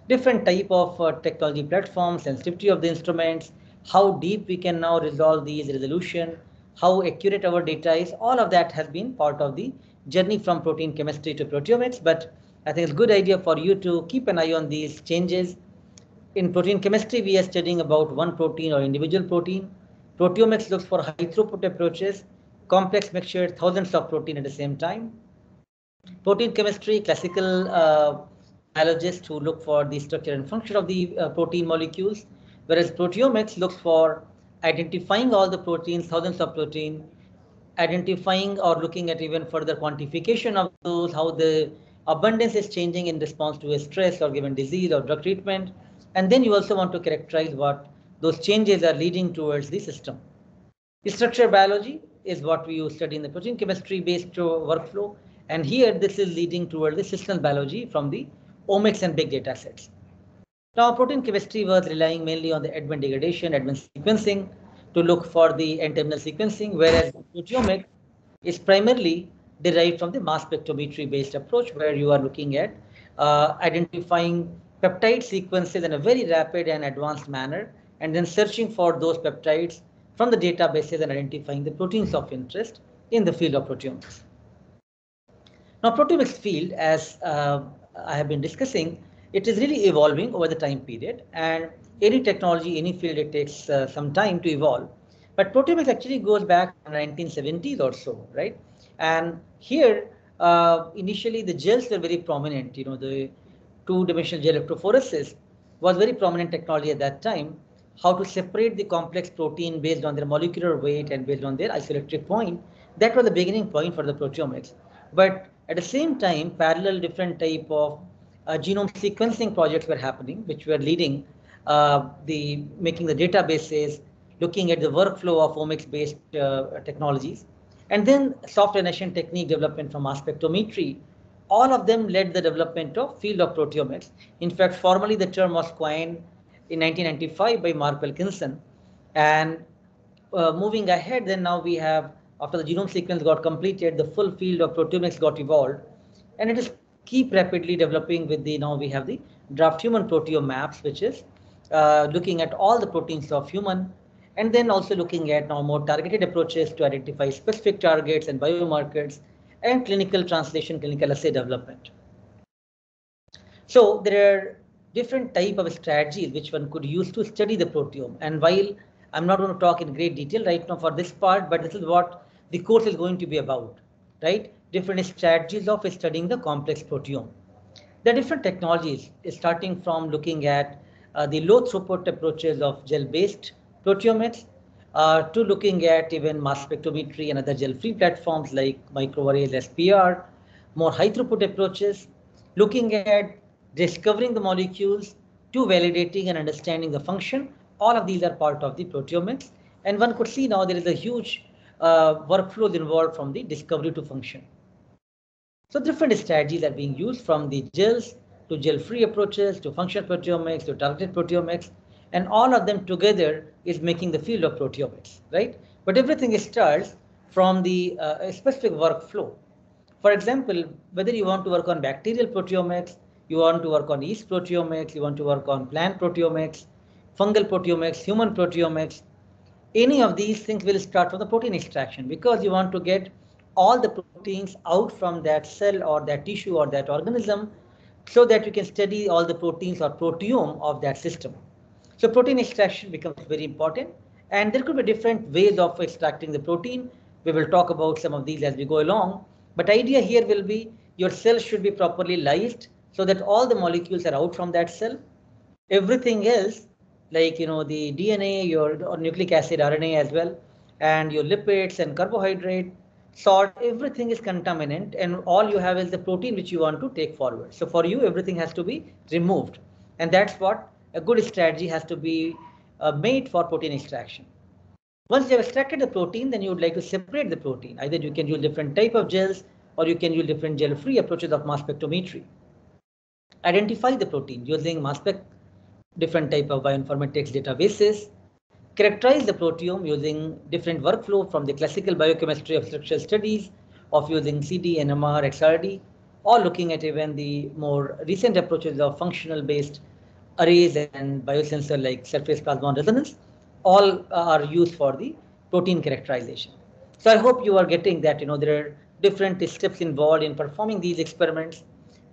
Different type of technology platforms, sensitivity of the instruments, how deep we can now resolve these resolution, how accurate our data is, all of that has been part of the journey from protein chemistry to proteomics. But I think it's a good idea for you to keep an eye on these changes. In protein chemistry, we are studying about one protein or individual protein. Proteomics looks for high throughput approaches, complex mixture, thousands of protein at the same time. Protein chemistry, classical biologists who look for the structure and function of the protein molecules, whereas proteomics looks for identifying all the proteins, thousands of protein, identifying or looking at even further quantification of those, how the abundance is changing in response to a stress or given disease or drug treatment. And then you also want to characterize what those changes are leading towards the system. Structural biology is what we study in the protein chemistry based workflow. And here this is leading towards the systems biology from the omics and big data sets. Now, protein chemistry was relying mainly on the advent degradation, advent sequencing to look for the N-terminal sequencing, whereas proteomics is primarily derived from the mass spectrometry based approach, where you are looking at identifying peptide sequences in a very rapid and advanced manner, and then searching for those peptides from the databases and identifying the proteins of interest in the field of proteomics. Now, proteomics field, as I have been discussing, it is really evolving over the time period, and any technology, any field, it takes some time to evolve. But proteomics actually goes back to the 1970s or so, right? And here, initially, the gels were very prominent. The two-dimensional gel electrophoresis was very prominent technology at that time. How to separate the complex protein based on their molecular weight and based on their isoelectric point. That was the beginning point for the proteomics. But at the same time, parallel different type of genome sequencing projects were happening, which were leading making the databases, looking at the workflow of omics-based technologies, and then soft ionization technique development from mass spectrometry. All of them led the development of field of proteomics. In fact, formally the term was coined in 1995 by Mark Wilkinson. And moving ahead, then now we have, after the genome sequence got completed, the full field of proteomics got evolved, and it is keep rapidly developing with now we have the draft human proteome maps, which is looking at all the proteins of human, and then also looking at now more targeted approaches to identify specific targets and biomarkers and clinical translation, clinical assay development. So there are different type of strategies which one could use to study the proteome. And while I'm not going to talk in great detail right now for this part, but this is what the course is going to be about, right? Different strategies of studying the complex proteome. There are different technologies, starting from looking at the low throughput approaches of gel-based proteomics to looking at even mass spectrometry and other gel-free platforms like microarrays, SPR, more high throughput approaches, looking at discovering the molecules to validating and understanding the function. All of these are part of the proteomics. And one could see now there is a huge workflow involved from the discovery to function. So different strategies are being used, from the gels to gel-free approaches to functional proteomics to targeted proteomics, and all of them together is making the field of proteomics, right? But everything starts from the specific workflow. For example, whether you want to work on bacterial proteomics, you want to work on yeast proteomics, you want to work on plant proteomics, fungal proteomics, human proteomics, any of these things will start from the protein extraction, because you want to get all the proteins out from that cell or that tissue or that organism, so that you can study all the proteins or proteome of that system. So protein extraction becomes very important, and there could be different ways of extracting the protein. We will talk about some of these as we go along, but idea here will be your cell should be properly lysed so that all the molecules are out from that cell. Everything else, like the DNA, your nucleic acid, RNA as well, and your lipids and carbohydrate, salt, everything is contaminant, and all you have is the protein which you want to take forward. So for you, everything has to be removed, and that's what a good strategy has to be made for protein extraction. Once you have extracted the protein, then you would like to separate the protein. Either you can use different type of gels, or you can use different gel-free approaches of mass spectrometry. Identify the protein using mass spec, different type of bioinformatics databases, characterize the proteome using different workflow from the classical biochemistry of structural studies of using CD, NMR, XRD, or looking at even the more recent approaches of functional based arrays and biosensor like surface plasmon resonance. All are used for the protein characterization. So I hope you are getting that there are different steps involved in performing these experiments.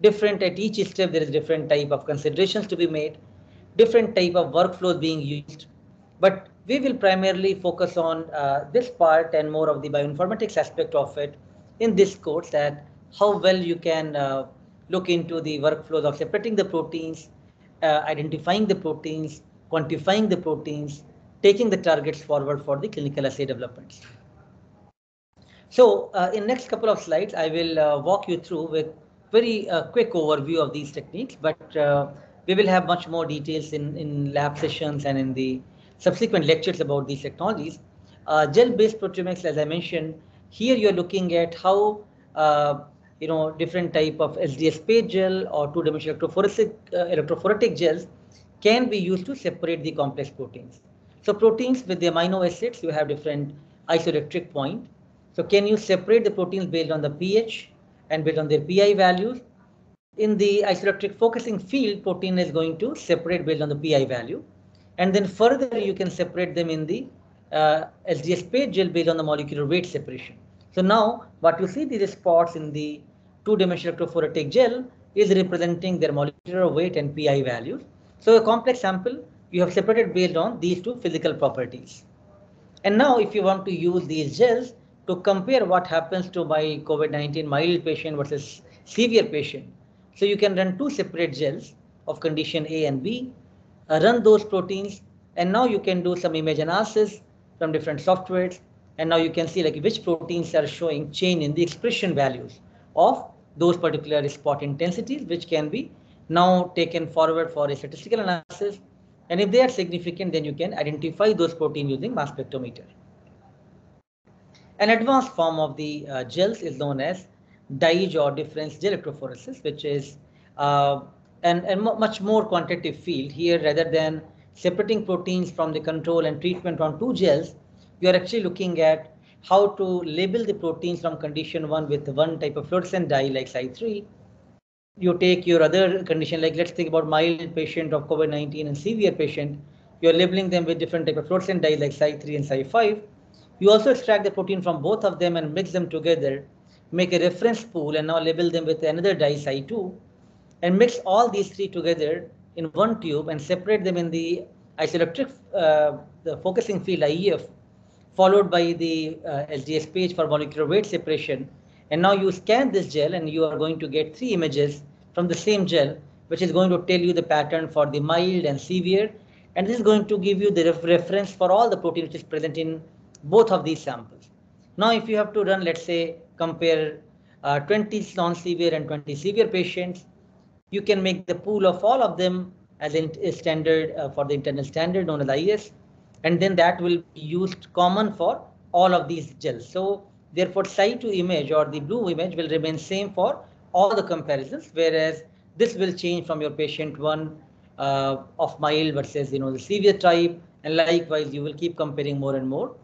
Different at each step there is different type of considerations to be made, different type of workflows being used. But we will primarily focus on this part and more of the bioinformatics aspect of it in this course, that how well you can look into the workflows of separating the proteins, identifying the proteins, quantifying the proteins, taking the targets forward for the clinical assay developments. So in next couple of slides, I will walk you through with very quick overview of these techniques, but we will have much more details in lab sessions and in the subsequent lectures about these technologies. Gel-based proteomics, as I mentioned, here you're looking at how different type of SDS-based gel or two-dimensional electrophoretic gels can be used to separate the complex proteins. So proteins with the amino acids, you have different isoelectric point. So can you separate the proteins based on the pH and based on their PI values? In the isoelectric focusing field, protein is going to separate based on the PI value. And then further, you can separate them in the SDS-based gel based on the molecular weight separation. So now what you see, these spots in the two-dimensional electrophoretic gel is representing their molecular weight and PI values. So a complex sample you have separated based on these two physical properties. And now if you want to use these gels to compare what happens to my COVID-19 mild patient versus severe patient, so you can run two separate gels of condition A and B, run those proteins, and now you can do some image analysis from different softwares, and now you can see like which proteins are showing change in the expression values of those particular spot intensities, which can be now taken forward for a statistical analysis. And if they are significant, then you can identify those proteins using mass spectrometer. An advanced form of the gels is known as DIGE or difference gel electrophoresis, which is a much more quantitative field. Here, rather than separating proteins from the control and treatment on two gels, you are actually looking at how to label the proteins from condition 1 with one type of fluorescent dye like Cy3. You take your other condition, like let's think about mild patient of COVID-19 and severe patient. You're labeling them with different type of fluorescent dye like Cy3 and Cy5. You also extract the protein from both of them and mix them together, make a reference pool, and now label them with another dye Cy2, and mix all these three together in one tube and separate them in the isoelectric the focusing field IEF, followed by the SDS page for molecular weight separation. And now you scan this gel and you are going to get three images from the same gel, which is going to tell you the pattern for the mild and severe. And this is going to give you the reference for all the protein which is present in both of these samples. Now, if you have to run, let's say, compare 20 non-severe and 20 severe patients, you can make the pool of all of them as a standard for the internal standard known as IS, and then that will be used common for all of these gels. So therefore, psi to image or the blue image will remain same for all the comparisons, whereas this will change from your patient one of mild versus the severe type, and likewise you will keep comparing more and more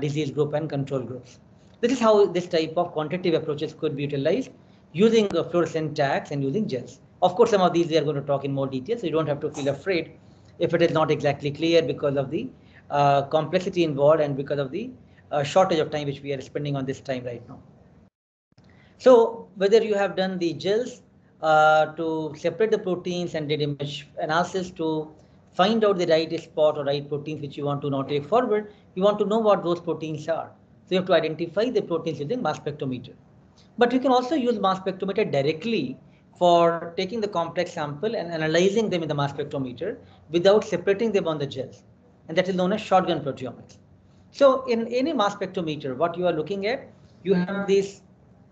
disease group and control groups. This is how this type of quantitative approaches could be utilized using fluorescent tags and using gels. Of course, some of these we are going to talk in more detail, so you don't have to feel afraid if it is not exactly clear because of the complexity involved and because of the shortage of time which we are spending on this time right now. So whether you have done the gels to separate the proteins and did image analysis to find out the right spot or right proteins which you want to now take forward, you want to know what those proteins are. So you have to identify the proteins using mass spectrometer. But you can also use mass spectrometer directly for taking the complex sample and analyzing them in the mass spectrometer without separating them on the gels. And that is known as shotgun proteomics. So in any mass spectrometer, what you are looking at, you have these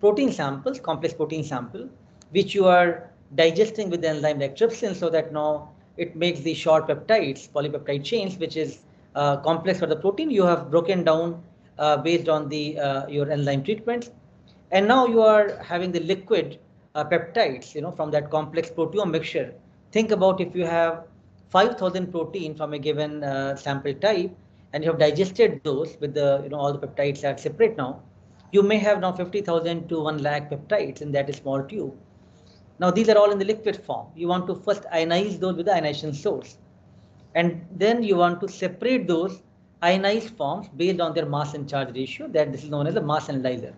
protein samples, complex protein sample, which you are digesting with the enzyme like trypsin, so that now it makes the short peptides, polypeptide chains, which is complex for the protein. You have broken down based on the your enzyme treatments. And now you are having the liquid peptides, from that complex proteome mixture. Think about if you have 5,000 protein from a given sample type, and you have digested those with the, all the peptides are separate now. You may have now 50,000 to 1 lakh peptides in that small tube. Now these are all in the liquid form. You want to first ionize those with the ionization source, and then you want to separate those ionized forms based on their mass and charge ratio. That this is known as a mass analyzer.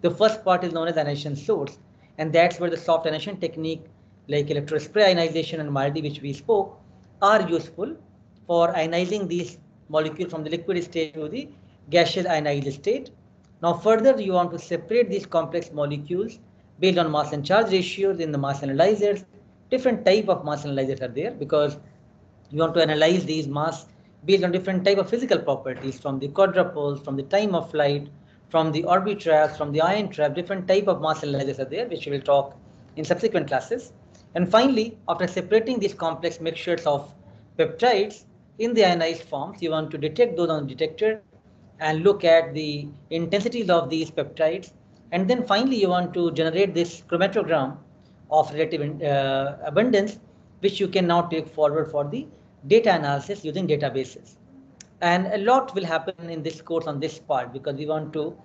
The first part is known as ionization source, and that's where the soft ionization technique like electrospray ionization and MALDI, which we spoke, are useful for ionizing these molecules from the liquid state to the gaseous ionized state. Now further, you want to separate these complex molecules based on mass and charge ratios in the mass analyzers. Different type of mass analyzers are there because you want to analyze these mass based on different type of physical properties, from the quadrupoles, from the time of flight, from the orbitraps, from the ion trap. Different type of mass analyzers are there, which we will talk in subsequent classes. And finally, after separating these complex mixtures of peptides in the ionized forms, you want to detect those on the detector and look at the intensities of these peptides. And then finally, you want to generate this chromatogram of relative abundance, which you can now take forward for the data analysis using databases. And a lot will happen in this course on this part, because we want to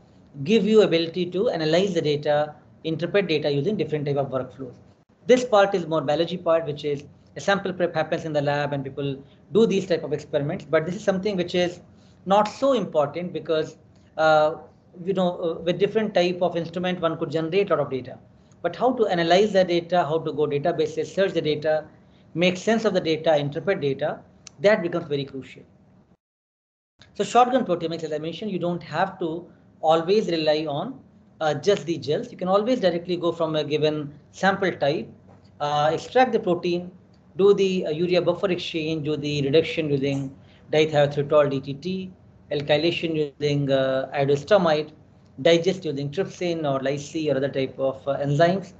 give you ability to analyze the data, interpret data using different type of workflows. This part is more biology part, which is a sample prep happens in the lab and people do these type of experiments. But this is something which is not so important because with different type of instrument one could generate a lot of data. But how to analyze the data, how to go databases, search the data, make sense of the data, interpret data, that becomes very crucial. So shotgun proteomics, as I mentioned, you don't have to always rely on just the gels. You can always directly go from a given sample type, extract the protein, do the urea buffer exchange, do the reduction using dithiothiotol DTT, alkylation using iodosteramide, digest using trypsin or lyc or other type of enzymes.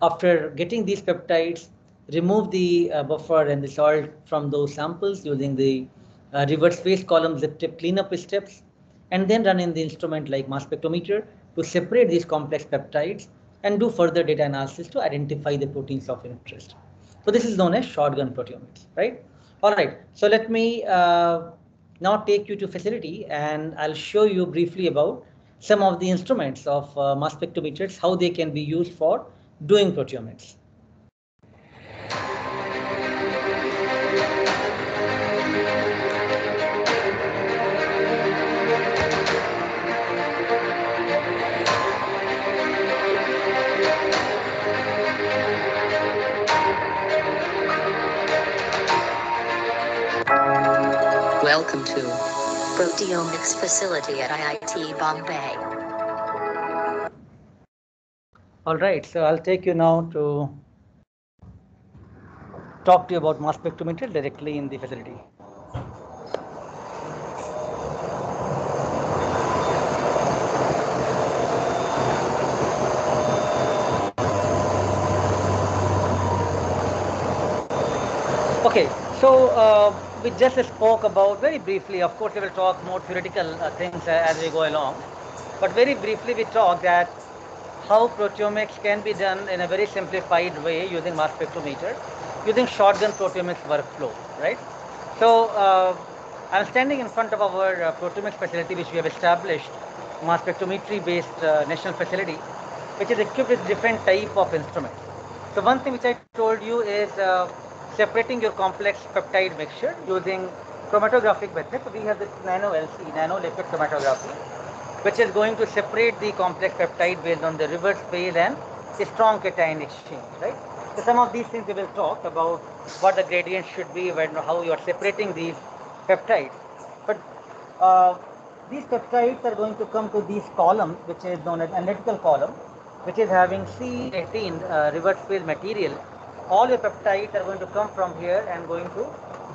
After getting these peptides, remove the buffer and the salt from those samples using the reverse phase column zip tip cleanup steps, and then run in the instrument like mass spectrometer to separate these complex peptides and do further data analysis to identify the proteins of interest. So this is known as shotgun proteomics, right? All right, so let me now take you to facility and I'll show you briefly about some of the instruments of mass spectrometers, how they can be used for doing proteomics. Welcome to Proteomics Facility at IIT Bombay. All right, so I'll take you now to talk to you about mass spectrometer directly in the facility. Okay, so we just spoke about very briefly. Of course, we will talk more theoretical things as we go along. But very briefly, we talked that how proteomics can be done in a very simplified way using mass spectrometer, using shotgun proteomics workflow, right? So I'm standing in front of our proteomics facility, which we have established, mass spectrometry-based national facility, which is equipped with different type of instruments. So one thing which I told you is separating your complex peptide mixture using chromatographic method. So we have this nano LC, nano liquid chromatography, which is going to separate the complex peptide based on the reverse phase and strong cation exchange, right? So some of these things we will talk about what the gradient should be, when, how you are separating these peptides. But uh, these peptides are going to come to these columns, which is known as analytical column, which is having C18 reverse phase material. All your peptides are going to come from here and going to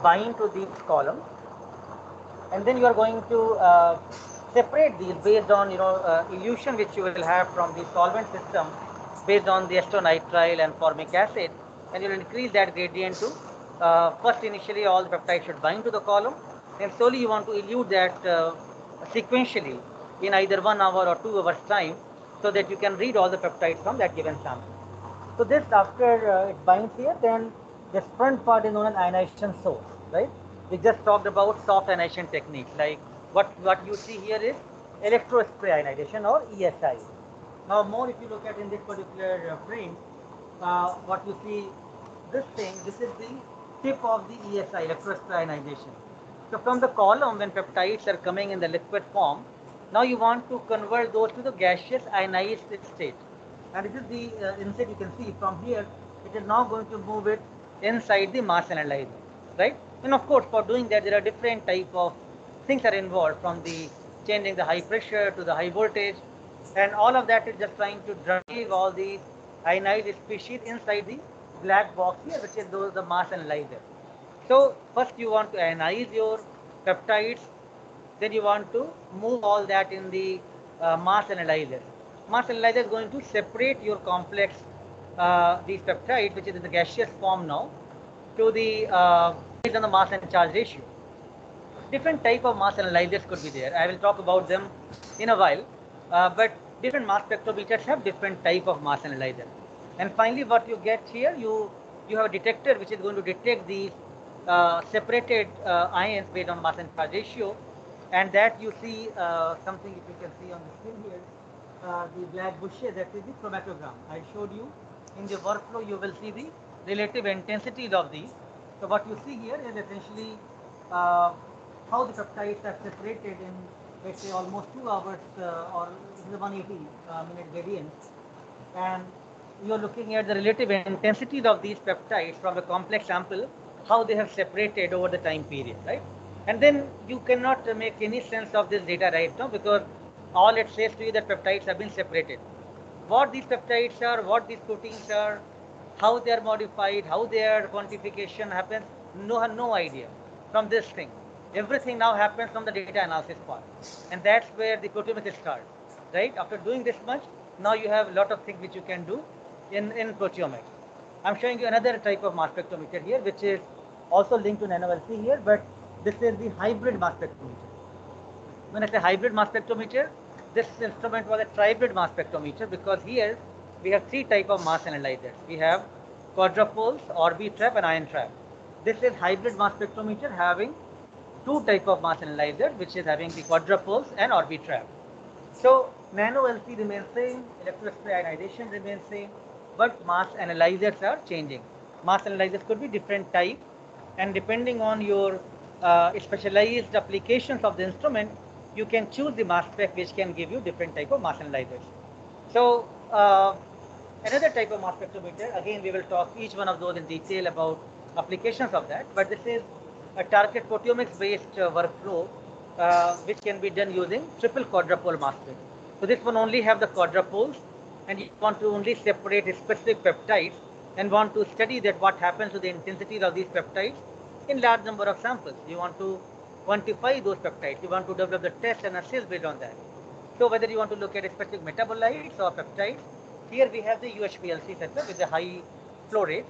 bind to these columns, and then you are going to separate these based on elution which you will have from the solvent system based on the acetonitrile and formic acid, and you will increase that gradient to first initially all the peptides should bind to the column, then slowly you want to elute that sequentially in either 1 hour or 2 hours time, so that you can read all the peptides from that given sample. So this, after it binds here, then this front part is known as ionization source, right? We just talked about soft ionization techniques, like what you see here is electrospray ionization or ESI. Now more, if you look at in this particular frame, what you see, this is the tip of the ESI, electrospray ionization. So from the column, when peptides are coming in the liquid form, now you want to convert those to the gaseous ionized state. And this is the insert you can see from here. It is now going to move it inside the mass analyzer, right? And of course, for doing that, there are different type of things are involved, from the changing the high pressure to the high voltage, and all of that is just trying to drive all these ionized species inside the black box here, which is the mass analyzer. So first you want to ionize your peptides, then you want to move all that in the mass analyzer. Mass analyzer is going to separate your complex, these peptides, which is in the gaseous form now, to the based on the mass and charge ratio. Different type of mass analyzers could be there. I will talk about them in a while, but different mass spectrometers have different type of mass analyzer. And finally, what you get here, you have a detector which is going to detect these separated ions based on mass and charge ratio, and that you see something, if you can see on the screen here, the black bushes, that is the chromatogram. I showed you in the workflow. You will see the relative intensities of these. So what you see here is essentially how the peptides are separated in, let's say, almost 2 hours or 180 minute gradient, and you're looking at the relative intensities of these peptides from a complex sample, how they have separated over the time period, right? And then you cannot make any sense of this data right now, because all it says to you that peptides have been separated. What these peptides are, what these proteins are, how they are modified, how their quantification happens, no idea from this thing. Everything now happens from the data analysis part, and that's where the proteomics starts, right? After doing this much, now you have a lot of things which you can do in proteomics. I'm showing you another type of mass spectrometer here, which is also linked to nano-LC here, but this is the hybrid mass spectrometer. When I say hybrid mass spectrometer, this instrument was a tribrid mass spectrometer, because here we have 3 type of mass analyzers. We have quadrupoles, Orbitrap, and ion trap. This is hybrid mass spectrometer having 2 type of mass analyzers, which is having the quadrupoles and Orbitrap. So nano LC remains same, electrospray ionization remains same, but mass analyzers are changing. Mass analyzers could be different type, and depending on your specialized applications of the instrument, you can choose the mass spec which can give you different type of mass analyzers. So another type of mass spectrometer, again we will talk each one of those in detail about applications of that, but this is a target proteomics based workflow which can be done using triple quadrupole mass spec. So this one only have the quadrupoles, and you want to only separate specific peptides, and want to study that what happens to the intensities of these peptides in large number of samples. You want to quantify those peptides. You want to develop the test and assays based on that. So whether you want to look at specific metabolites or peptides, here we have the UHPLC setup with a high flow rate,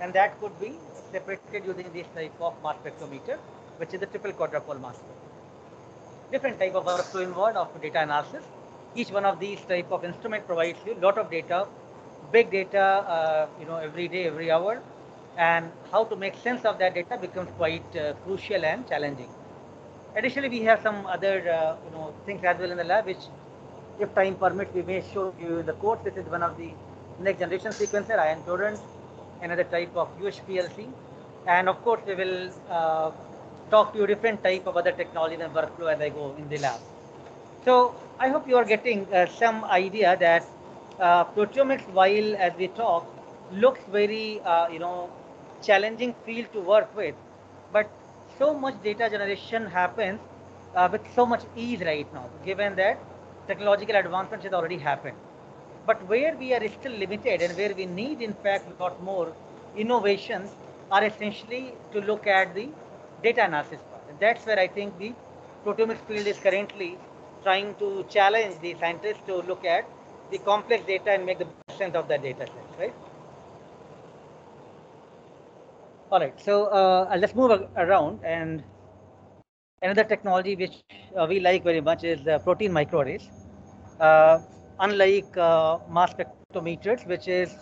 and that could be separated using this type of mass spectrometer, which is the triple quadrupole mass spec. Different type of workflow involved of data analysis. Each one of these type of instrument provides you a lot of data, big data, every day, every hour, and how to make sense of that data becomes quite crucial and challenging. Additionally, we have some other things as well in the lab, which, if time permits, we may show you in the course. This is one of the next generation sequencer, ion torrent, another type of UHPLC, and of course we will talk to you different type of other technologies and workflow as I go in the lab. So I hope you are getting some idea that proteomics, while as we talk, looks very challenging field to work with, but so much data generation happens with so much ease right now, given that technological advancement has already happened. But where we are still limited and where we need, in fact, a lot more innovations are essentially to look at the data analysis part. And that's where I think the proteomics field is currently trying to challenge the scientists to look at the complex data and make the best sense of that data set, right? All right, so let's move around, and another technology which we like very much is protein microarrays. Unlike mass spectrometers, which is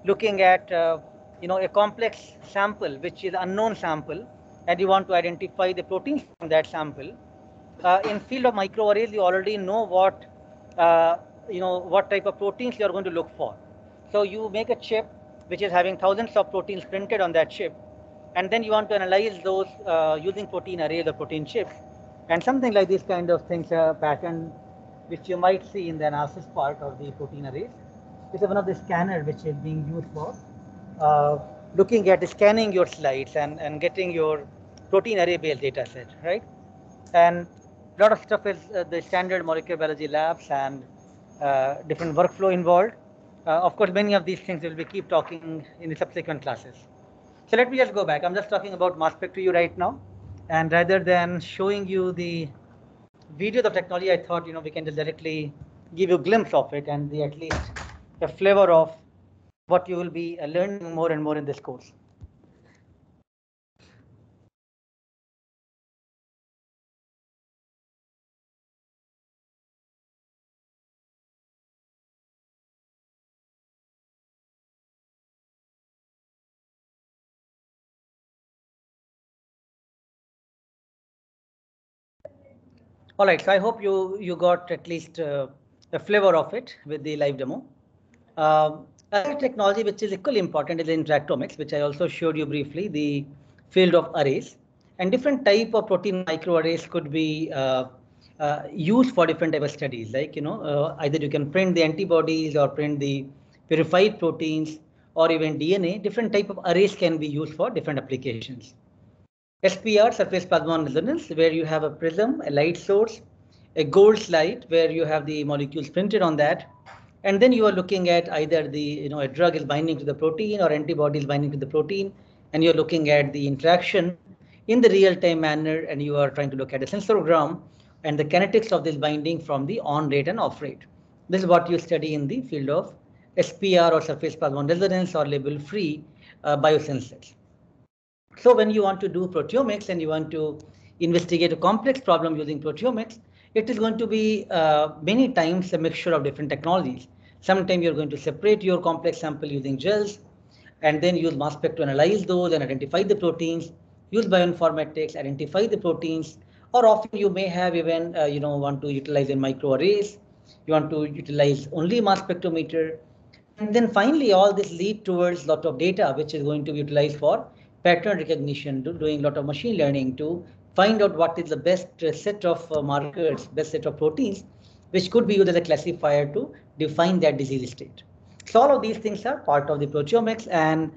looking at a complex sample, which is unknown sample, and you want to identify the proteins from that sample. In field of microarrays, you already know what what type of proteins you are going to look for. So you make a chip which is having thousands of proteins printed on that chip, and then you want to analyze those using protein arrays or protein chips, and something like this kind of things, pattern which you might see in the analysis part of the protein arrays. This is one of the scanners which is being used for looking at scanning your slides and getting your protein array based data set, right? And a lot of stuff is the standard molecular biology labs and different workflow involved. Of course, many of these things will be keep talking in the subsequent classes. So let me just go back. I'm just talking about mass spec to you right now, and rather than showing you the videos of technology, I thought we can just directly give you a glimpse of it and at least a flavor of what you will be learning more and more in this course. All right, so I hope you got at least a flavor of it with the live demo. Another technology which is equally important is interactomics, which I also showed you briefly, the field of arrays. And different type of protein microarrays could be used for different type of studies. Like either you can print the antibodies or print the purified proteins or even DNA. Different type of arrays can be used for different applications. SPR, surface plasmon resonance, where you have a prism, a light source, a gold slide where you have the molecules printed on that, and then you are looking at either the a drug is binding to the protein or antibody is binding to the protein, and you're looking at the interaction in the real-time manner, and you are trying to look at a sensorgram and the kinetics of this binding from the on rate and off rate. This is what you study in the field of SPR, or surface plasmon resonance, or label-free biosensors. So when you want to do proteomics and you want to investigate a complex problem using proteomics, it is going to be many times a mixture of different technologies. Sometimes you're going to separate your complex sample using gels and then use mass spec to analyze those and identify the proteins, use bioinformatics, identify the proteins, or often you may have even want to utilize in microarrays, you want to utilize only mass spectrometer. And then finally, all this lead towards a lot of data, which is going to be utilized for pattern recognition, to doing a lot of machine learning to find out what is the best set of markers, best set of proteins, which could be used as a classifier to define that disease state. So all of these things are part of the proteomics, and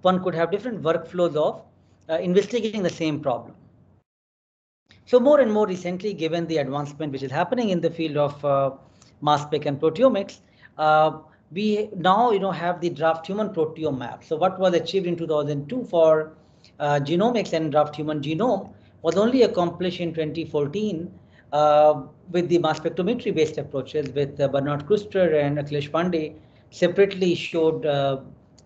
one could have different workflows of investigating the same problem. So more and more recently, given the advancement which is happening in the field of mass spec and proteomics, we now have the draft human proteome map. So what was achieved in 2002 for genomics and draft human genome was only accomplished in 2014 with the mass spectrometry based approaches with Bernard Kruster and Akhilesh Pandey separately showed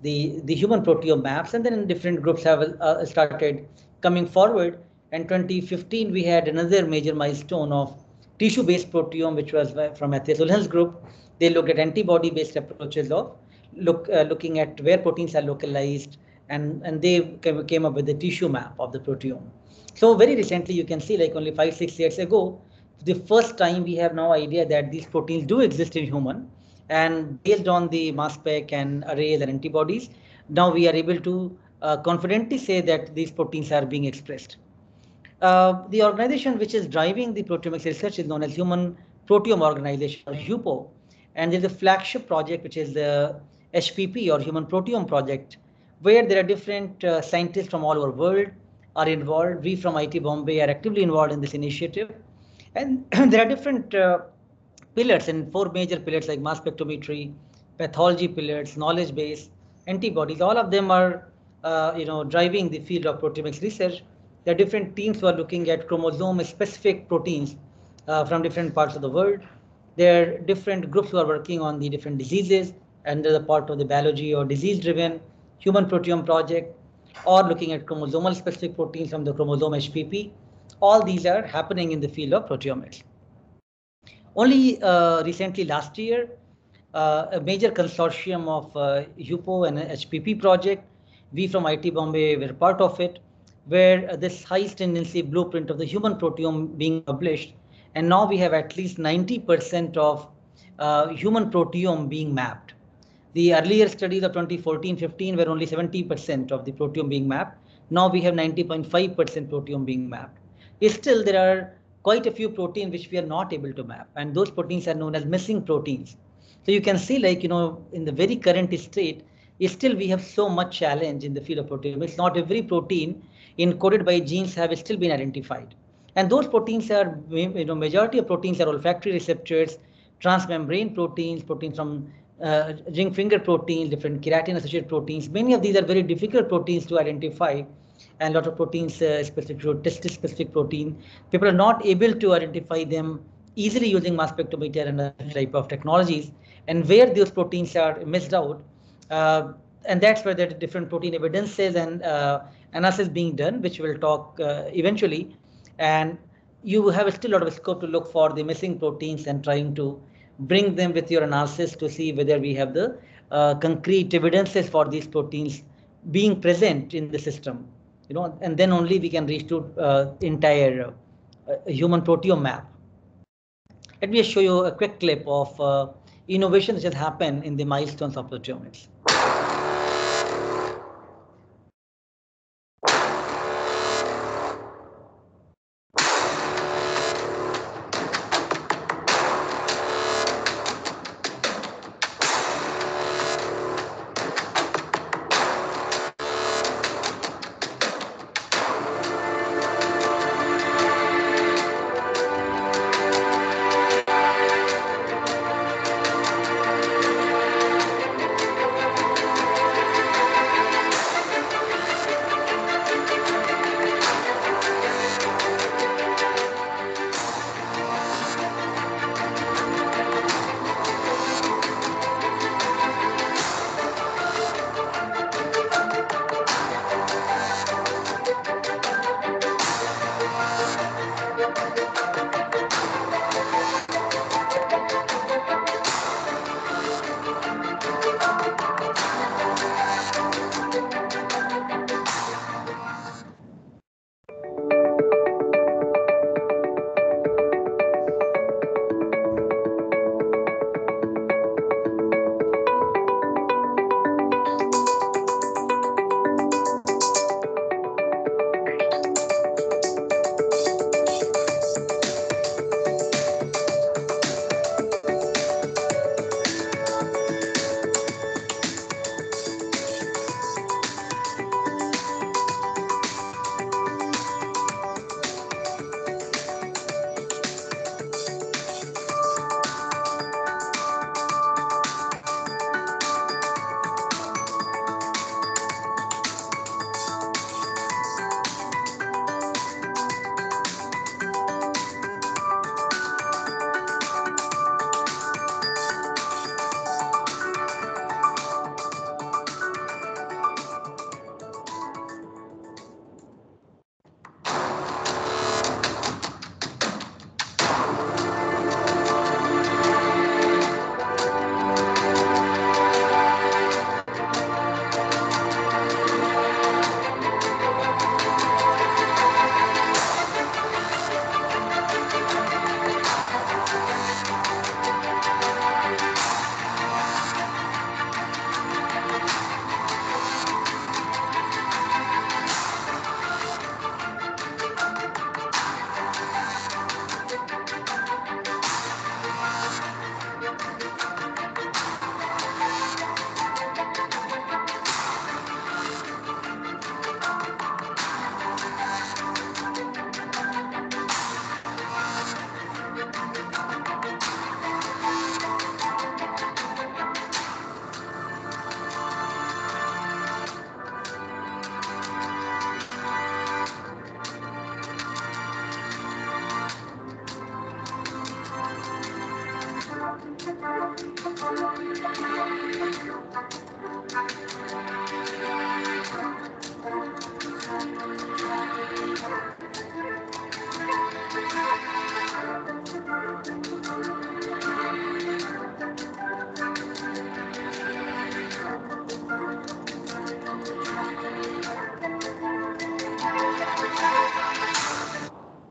the human proteome maps, and then different groups have started coming forward. And 2015 we had another major milestone of tissue based proteome, which was from Matthias Uhlens group. They looked at antibody based approaches of looking at where proteins are localized, and they came up with the tissue map of the proteome. So very recently you can see, like only 5-6 years ago, the first time we have now idea that these proteins do exist in human, and based on the mass spec and arrays and antibodies, now we are able to confidently say that these proteins are being expressed. The organization which is driving the proteomics research is known as Human Proteome Organization, or HUPO, and there's a flagship project which is the HPP, or Human Proteome Project, where there are different scientists from all over the world are involved. We from IIT Bombay are actively involved in this initiative, and there are different pillars, and four major pillars like mass spectrometry, pathology pillars, knowledge base, antibodies. All of them are driving the field of proteomics research. There are different teams who are looking at chromosome specific proteins from different parts of the world. There are different groups who are working on the different diseases, and they're the part of the biology or disease driven human proteome project, or looking at chromosomal specific proteins from the chromosome HPP. All these are happening in the field of proteomics. Only recently, last year, a major consortium of HUPO and HPP project, we from IIT Bombay were part of it, where this highest tendency blueprint of the human proteome being published. And now we have at least 90% of human proteome being mapped. The earlier studies of 2014-15 were only 70% of the proteome being mapped. Now we have 90.5% proteome being mapped. Still, there are quite a few proteins which we are not able to map, and those proteins are known as missing proteins. So you can see, like, in the very current state, still we have so much challenge in the field of proteomics. Not every protein encoded by genes have still been identified. And those proteins are, majority of proteins are olfactory receptors, transmembrane proteins, proteins from ring finger proteins, different keratin associated proteins. Many of these are very difficult proteins to identify, and a lot of proteins specific to testis specific protein. People are not able to identify them easily using mass spectrometer and other type of technologies, and where those proteins are missed out. And that's where there are different protein evidences and analysis being done, which we'll talk eventually. And you have still a lot of scope to look for the missing proteins and trying to bring them with your analysis to see whether we have the concrete evidences for these proteins being present in the system, and then only we can reach to entire human proteome map. Let me show you a quick clip of innovations that happen in the milestones of proteomics.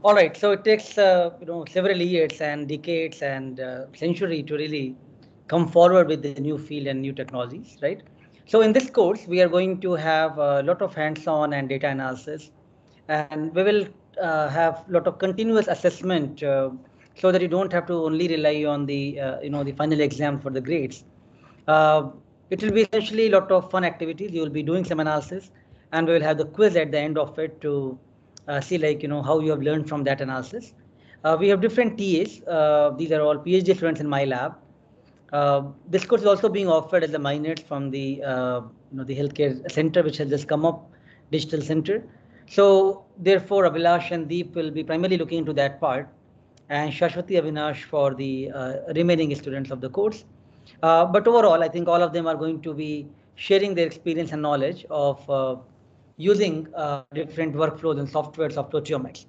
All right, so it takes several years and decades and century to really come forward with the new field and new technologies, right? So in this course, we are going to have a lot of hands-on and data analysis, and we will have a lot of continuous assessment so that you don't have to only rely on the the final exam for the grades. Uh, it will be essentially a lot of fun activities. You will be doing some analysis, and we will have the quiz at the end of it to see how you have learned from that analysis. We have different TAs. These are all PhD students in my lab. This course is also being offered as a minor from the the healthcare center, which has just come up, digital center. So therefore, Abhilash and Deep will be primarily looking into that part, and Shashwati Avinash for the remaining students of the course. But overall, I think all of them are going to be sharing their experience and knowledge of using different workflows and softwares of proteomics.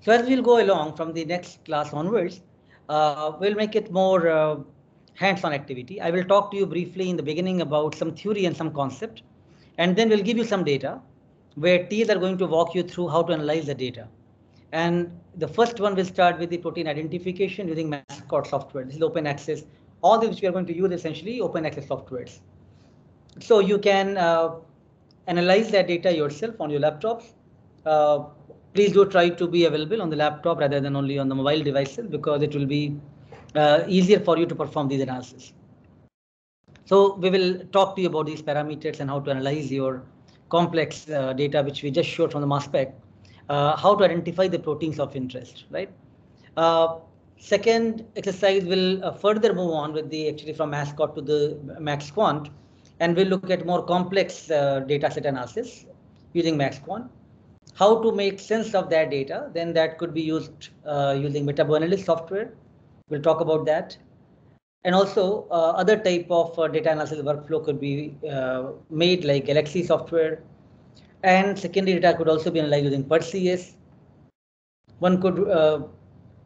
So as we'll go along from the next class onwards, we'll make it more hands-on activity. I will talk to you briefly in the beginning about some theory and some concept, and then we'll give you some data where T's are going to walk you through how to analyze the data. And the first one will start with the protein identification using Mascot software. This is open access. All this which we are going to use essentially open access softwares. So you can analyze that data yourself on your laptops. Please do try to be available on the laptop rather than only on the mobile devices, because it will be easier for you to perform these analysis. So we will talk to you about these parameters and how to analyze your complex data, which we just showed from the mass spec, how to identify the proteins of interest, right? Second exercise will further move on with the actually from Mascot to the MaxQuant, and we'll look at more complex data set analysis using MaxQuant. How to make sense of that data, then that could be used using MetaboAnalyst software. We'll talk about that. And also other type of data analysis workflow could be made like Galaxy software. And secondary data could also be analyzed using Perseus. One could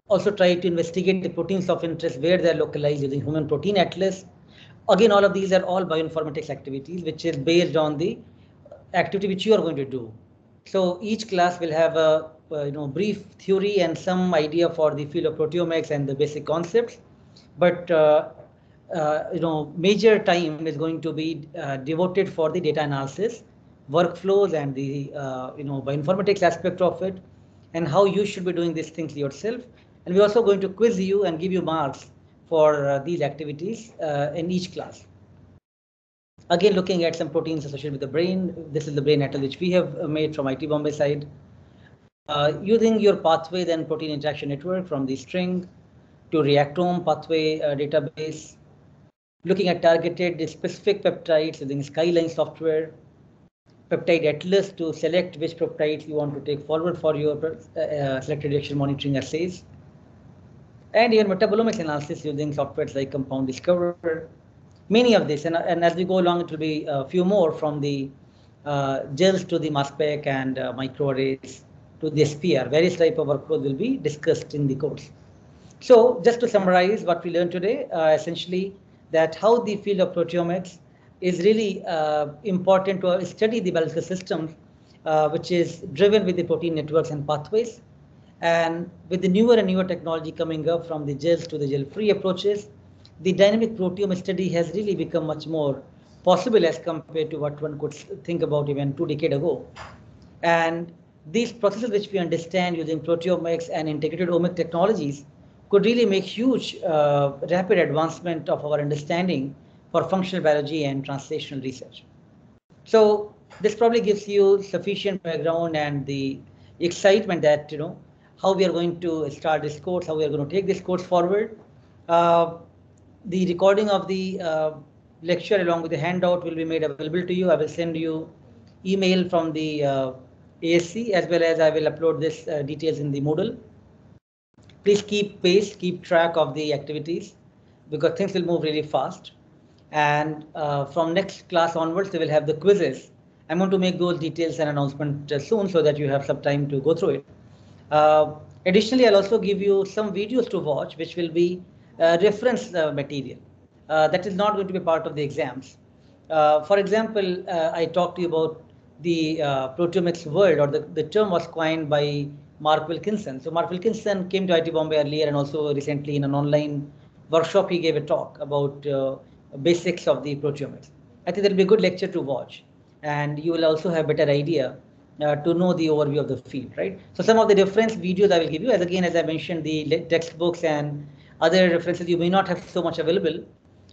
also try to investigate the proteins of interest where they're localized using Human Protein Atlas. Again, all of these are all bioinformatics activities, which is based on the activity which you are going to do. So each class will have a brief theory and some idea for the field of proteomics and the basic concepts, but major time is going to be devoted for the data analysis, workflows, and the bioinformatics aspect of it, and how you should be doing these things yourself. And we're also going to quiz you and give you marks for these activities in each class. Again, looking at some proteins associated with the brain. This is the brain atlas which we have made from IT Bombay side. Using your pathways and protein interaction network from the string to Reactome pathway database. Looking at targeted specific peptides using Skyline software. Peptide atlas to select which peptides you want to take forward for your selected reaction monitoring assays. And even metabolomics analysis using softwares like Compound Discover. Many of this, and as we go along, it will be a few more from the gels to the mass spec and microarrays to the SPR. Various type of workflows will be discussed in the course. So just to summarize what we learned today, essentially that how the field of proteomics is really important to study the biological systems, which is driven with the protein networks and pathways. And with the newer and newer technology coming up from the gels to the gel-free approaches, the dynamic proteome study has really become much more possible as compared to what one could think about even 2 decades ago. And these processes which we understand using proteomics and integrated omic technologies could really make huge rapid advancement of our understanding for functional biology and translational research. So this probably gives you sufficient background and the excitement that how we are going to start this course, how we are going to take this course forward. The recording of the lecture along with the handout will be made available to you. I will send you email from the ASC, as well as I will upload this details in the Moodle. Please keep pace, keep track of the activities, because things will move really fast. And from next class onwards, we will have the quizzes. I'm going to make those details and announcement soon so that you have some time to go through it. Additionally, I'll also give you some videos to watch, which will be reference material. That is not going to be part of the exams. For example, I talked to you about the proteomics world, or the term was coined by Mark Wilkinson. So Mark Wilkinson came to IIT Bombay earlier, and also recently in an online workshop he gave a talk about basics of the proteomics. I think that'll be a good lecture to watch, and you will also have a better idea to know the overview of the field, right? So some of the reference videos I will give you, as I mentioned, the textbooks and other references you may not have so much available,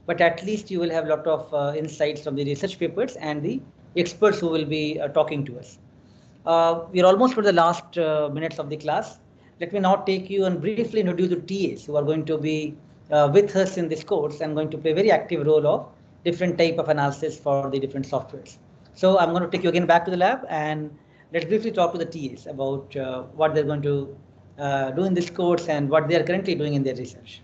but at least you will have a lot of insights from the research papers and the experts who will be talking to us. We are almost for the last minutes of the class. Let me now take you and briefly introduce the TAs who are going to be with us in this course and going to play a very active role of different type of analysis for the different softwares. So I'm going to take you again back to the lab, and let's briefly talk to the TAs about what they're going to do in this course and what they are currently doing in their research.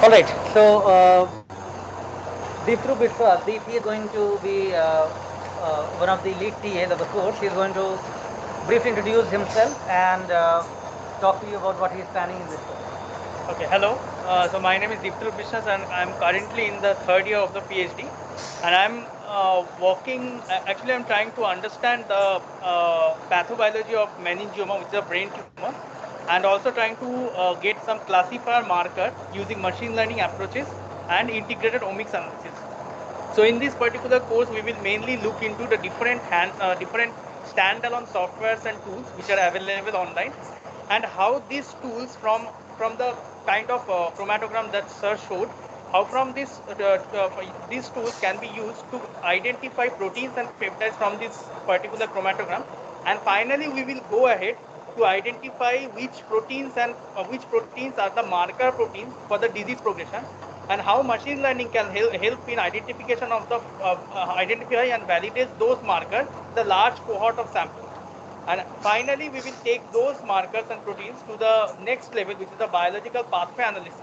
All right, so Deepthru Biswas, he is going to be one of the lead TAs of the course. He is going to briefly introduce himself and talk to you about what he is planning in this course. Okay, hello. So my name is Deepthru Biswas, and I'm currently in the third year of the PhD, and I'm actually I'm trying to understand the pathobiology of meningioma, which is a brain tumor, and also trying to get some classifier marker using machine learning approaches and integrated omics analysis. So in this particular course, we will mainly look into the different standalone softwares and tools which are available online, and how these tools from the kind of chromatogram that Sir showed, how from these tools can be used to identify proteins and peptides from this particular chromatogram, and finally we will go ahead to identify which proteins are the marker proteins for the disease progression, and how machine learning can help in identification of the identify and validate those markers, the large cohort of samples. And finally, we will take those markers and proteins to the next level, which is the biological pathway analysis,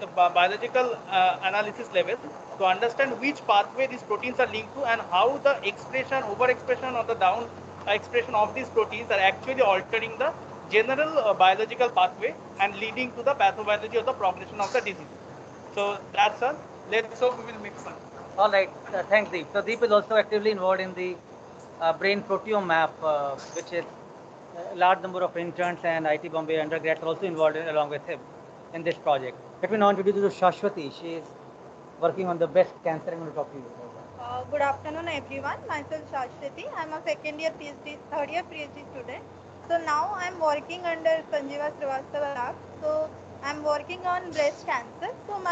analysis level, to understand which pathway these proteins are linked to, and how the overexpression or the down expression of these proteins are actually altering the general biological pathway and leading to the pathobiology of the progression of the disease. So that's all. Let's hope we will make fun. All right, thanks, Deep. So Deep is also actively involved in the brain proteome map, which is a large number of interns and IIT Bombay undergrads are also involved along with him in this project. Let me now introduce you to Shashwati. She is working on the breast cancer. I'm going to talk to you about that. Good afternoon, everyone. Myself Shashwati. I'm a third year PhD student. So now I'm working under Sanjeeva Srivastava lab. So I'm working on breast cancer. So in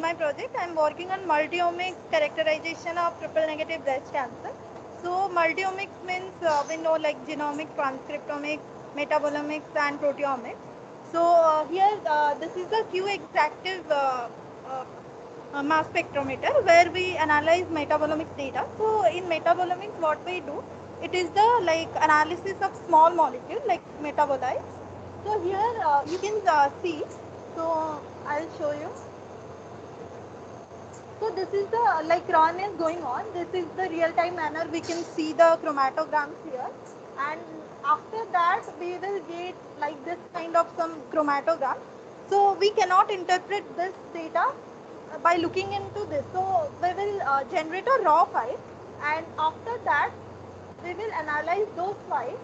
my project, I'm working on multi-omics characterization of triple negative breast cancer. So multi-omics means we know like genomics, transcriptomics, metabolomics, and proteomics. So here this is the Q extractive mass spectrometer where we analyze metabolomics data. So in metabolomics, what we do, it is the analysis of small molecules like metabolites. So here you can see. So I'll show you. So this is the run is going on. This is the real-time manner. We can see the chromatograms here, and after that we will get like this kind of some chromatogram. So we cannot interpret this data by looking into this. So we will generate a raw file, and after that we will analyze those files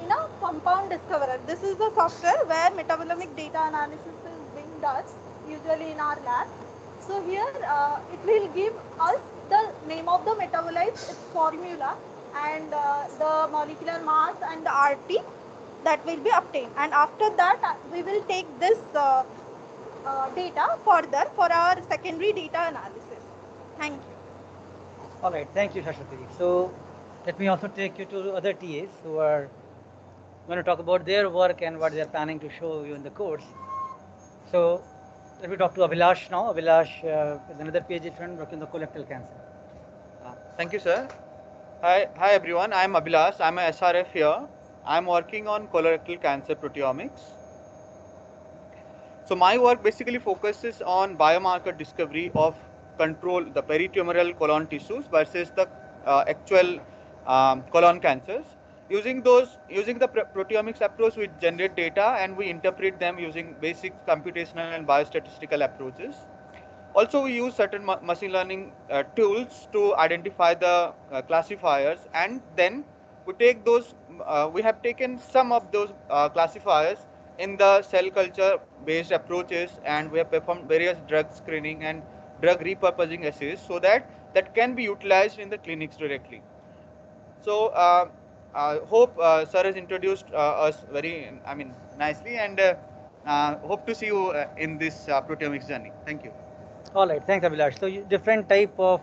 in a compound discoverer. This is the software where metabolomic data analysis is being done usually in our lab. So here it will give us the name of the metabolites, its formula, and the molecular mass and the RT that will be obtained. And after that we will take this data further for our secondary data analysis. Thank you. All right, thank you, Shashwati. So let me also take you to other TAs who are going to talk about their work and what they're planning to show you in the course. So let me talk to Abhilash now. Abhilash is another PhD student working on colorectal cancer. Thank you, sir. Hi everyone. I'm Abhilash. I'm a SRF here. I'm working on colorectal cancer proteomics. So my work basically focuses on biomarker discovery of control the peritumoral colon tissues versus the actual colon cancers. Using the proteomics approach, we generate data and we interpret them using basic computational and biostatistical approaches. Also, we use certain machine learning tools to identify the classifiers, and then we take those. We have taken some of those classifiers in the cell culture based approaches, and we have performed various drug screening and drug repurposing assays so that that can be utilized in the clinics directly. So I hope sir has introduced us very, nicely, and hope to see you in this proteomics journey. Thank you. All right, thanks, Abhilash. So different type of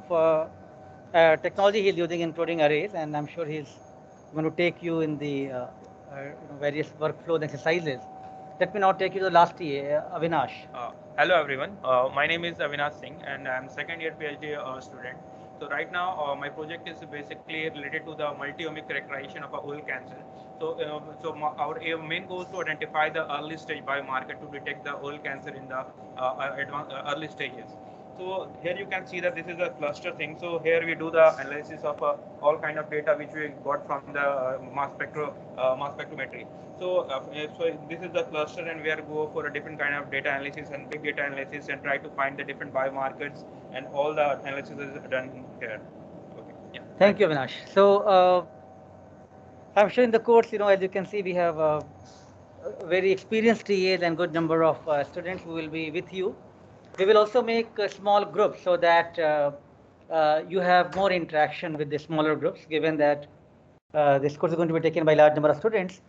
technology he's using, including arrays, and I'm sure he's going to take you in the various workflow exercises. Let me now take you to the last year, Avinash. Hello everyone, my name is Avinash Singh and I'm second year PhD student. So right now my project is basically related to the multi-omic characterization of oral cancer. So, our main goal is to identify the early stage biomarker to detect the oral cancer in the early stages. So here you can see that this is a cluster thing. So here we do the analysis of all kind of data which we got from the mass spectrometry. So, so this is the cluster, and we are go for a different kind of data analysis and big data analysis and try to find the different biomarkers, and all the analysis is done here. Okay. Yeah. Thank you, Avinash. So I'm sure in the course, as you can see, we have very experienced TAs and good number of students who will be with you. We will also make small groups so that you have more interaction with the smaller groups, given that this course is going to be taken by a large number of students,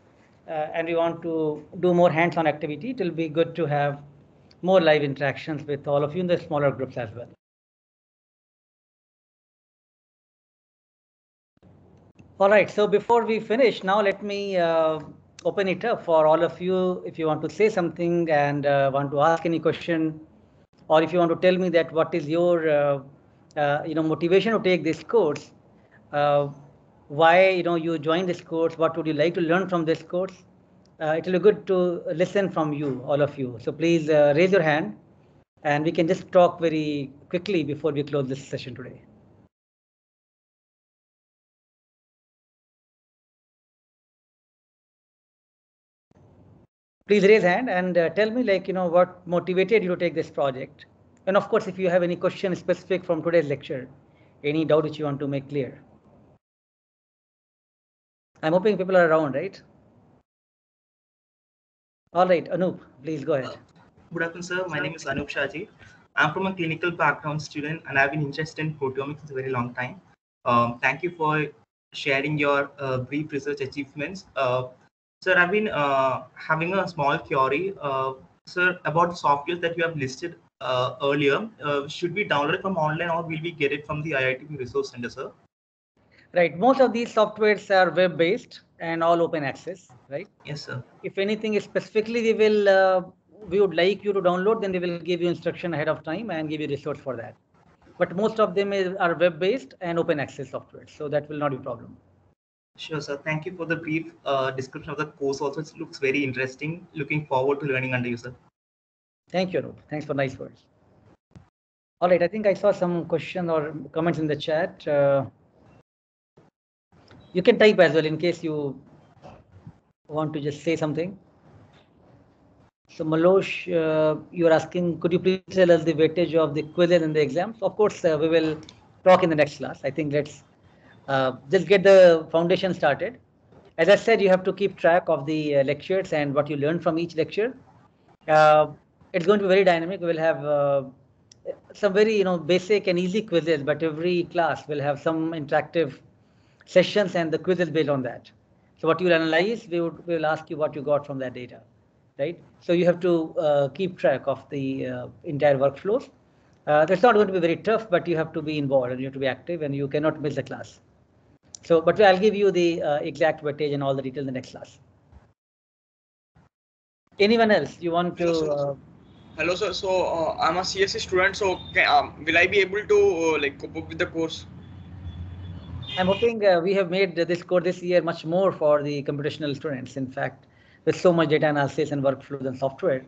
and we want to do more hands-on activity. It will be good to have more live interactions with all of you in the smaller groups as well. All right, so before we finish, now let me open it up for all of you. If you want to say something and want to ask any question, or if you want to tell me that what is your motivation to take this course, why you joined this course, what would you like to learn from this course, it will be good to listen from you, all of you. So please raise your hand and we can just talk very quickly before we close this session today. Please raise hand and tell me what motivated you to take this project. And of course, if you have any question specific from today's lecture, any doubt which you want to make clear. I'm hoping people are around, right? All right, Anup, please go ahead. Good afternoon, sir. My name is Anup Shaji. I'm from a clinical background student and I've been interested in proteomics for a very long time. Thank you for sharing your brief research achievements. Sir, I've been having a small query, sir, about the software that you have listed earlier. Should we download it from online or will we get it from the IIT Resource Center, sir? Right. Most of these softwares are web-based and all open access, right? Yes, sir. If anything specifically we would like you to download, then we will give you instruction ahead of time and give you resource for that. But most of them are web-based and open access software, so that will not be a problem. Sure, sir. Thank you for the brief description of the course. Also, it looks very interesting. Looking forward to learning under you, sir. Thank you, Anup. Thanks for nice words. All right, I think I saw some questions or comments in the chat. You can type as well in case you want to just say something. So Malosh, you're asking, could you please tell us the weightage of the quizzes and the exams? Of course, we will talk in the next class. I think let's just get the foundation started. As I said, you have to keep track of the lectures and what you learn from each lecture. It's going to be very dynamic. We will have some very basic and easy quizzes, but every class will have some interactive sessions and the quizzes based on that. So what you will analyze, we will ask you what you got from that data, right? So you have to keep track of the entire workflows. That's not going to be very tough, but you have to be involved and you have to be active and you cannot miss the class. So, but I'll give you the exact weightage and all the details in the next class. Anyone else you want to? Hello, sir. So I'm a CSE student. So will I be able to cope up with the course? I'm hoping we have made this course this year much more for the computational students. In fact, with so much data analysis and workflows and software,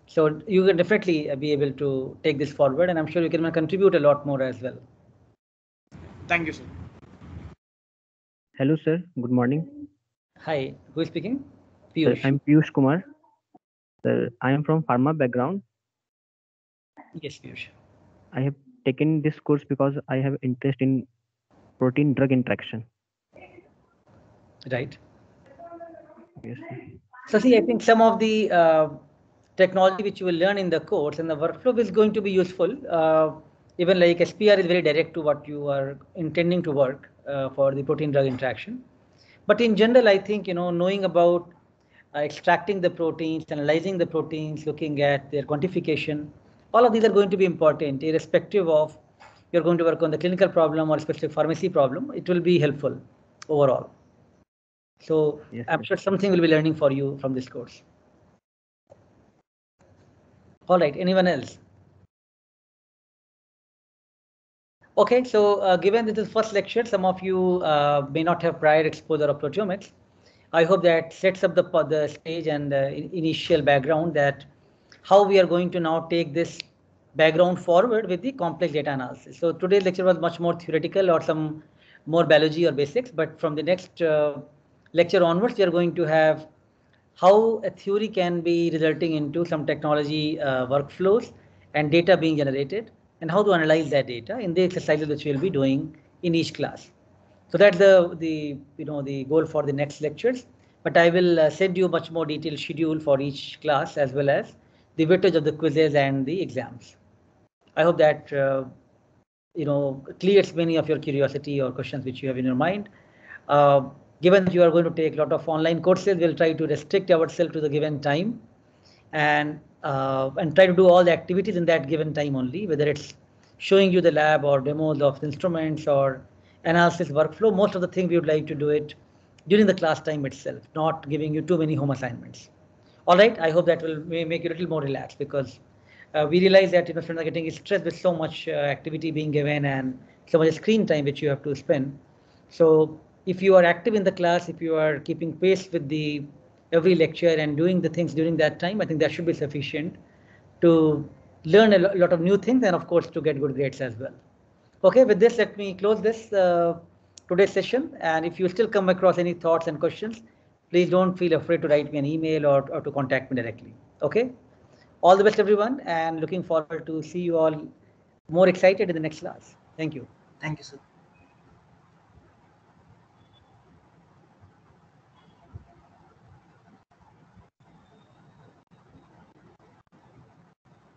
So you can definitely be able to take this forward, and I'm sure you can contribute a lot more as well. Thank you, sir. Hello, sir. Good morning. Hi, who is speaking? Sir, Piyush. I'm Piyush Kumar. Sir, I am from pharma background. Yes, Piyush. I have taken this course because I have interest in protein-drug interaction. Right. Yes. So see, I think some of the technology which you will learn in the course and the workflow is going to be useful. Even like SPR is very direct to what you are intending to work for the protein drug interaction. But in general, I think, knowing about extracting the proteins, analyzing the proteins, looking at their quantification, all of these are going to be important, irrespective of you're going to work on the clinical problem or specific pharmacy problem. It will be helpful overall. So Yes, I'm sir. sure something will be learning for you from this course. All right, anyone else? Okay, so given this is first lecture, some of you may not have prior exposure of proteomics. I hope that sets up the stage and initial background that how we are going to now take this background forward with the complex data analysis. So today's lecture was much more theoretical or some more biology or basics, but from the next lecture onwards, we are going to have how a theory can be resulting into some technology workflows and data being generated, and how to analyze that data in the exercises which we'll be doing in each class. So that's the goal for the next lectures. But I will send you much more detailed schedule for each class as well as the weightage of the quizzes and the exams. I hope that clears many of your curiosity or questions which you have in your mind. Given that you are going to take a lot of online courses, we'll try to restrict ourselves to the given time and try to do all the activities in that given time only, whether it's showing you the lab or demos of instruments or analysis workflow. Most of the things we would like to do it during the class time itself, not giving you too many home assignments. All right, I hope that will make you a little more relaxed, because we realize that students are getting stressed with so much activity being given and so much screen time which you have to spend. So if you are active in the class, if you are keeping pace with the every lecture and doing the things during that time, I think that should be sufficient to learn a lot of new things and of course to get good grades as well. Okay, with this, let me close this today's session. And if you still come across any thoughts and questions, please don't feel afraid to write me an email or to contact me directly. Okay, all the best everyone, and looking forward to see you all more excited in the next class. Thank you. Thank you, sir.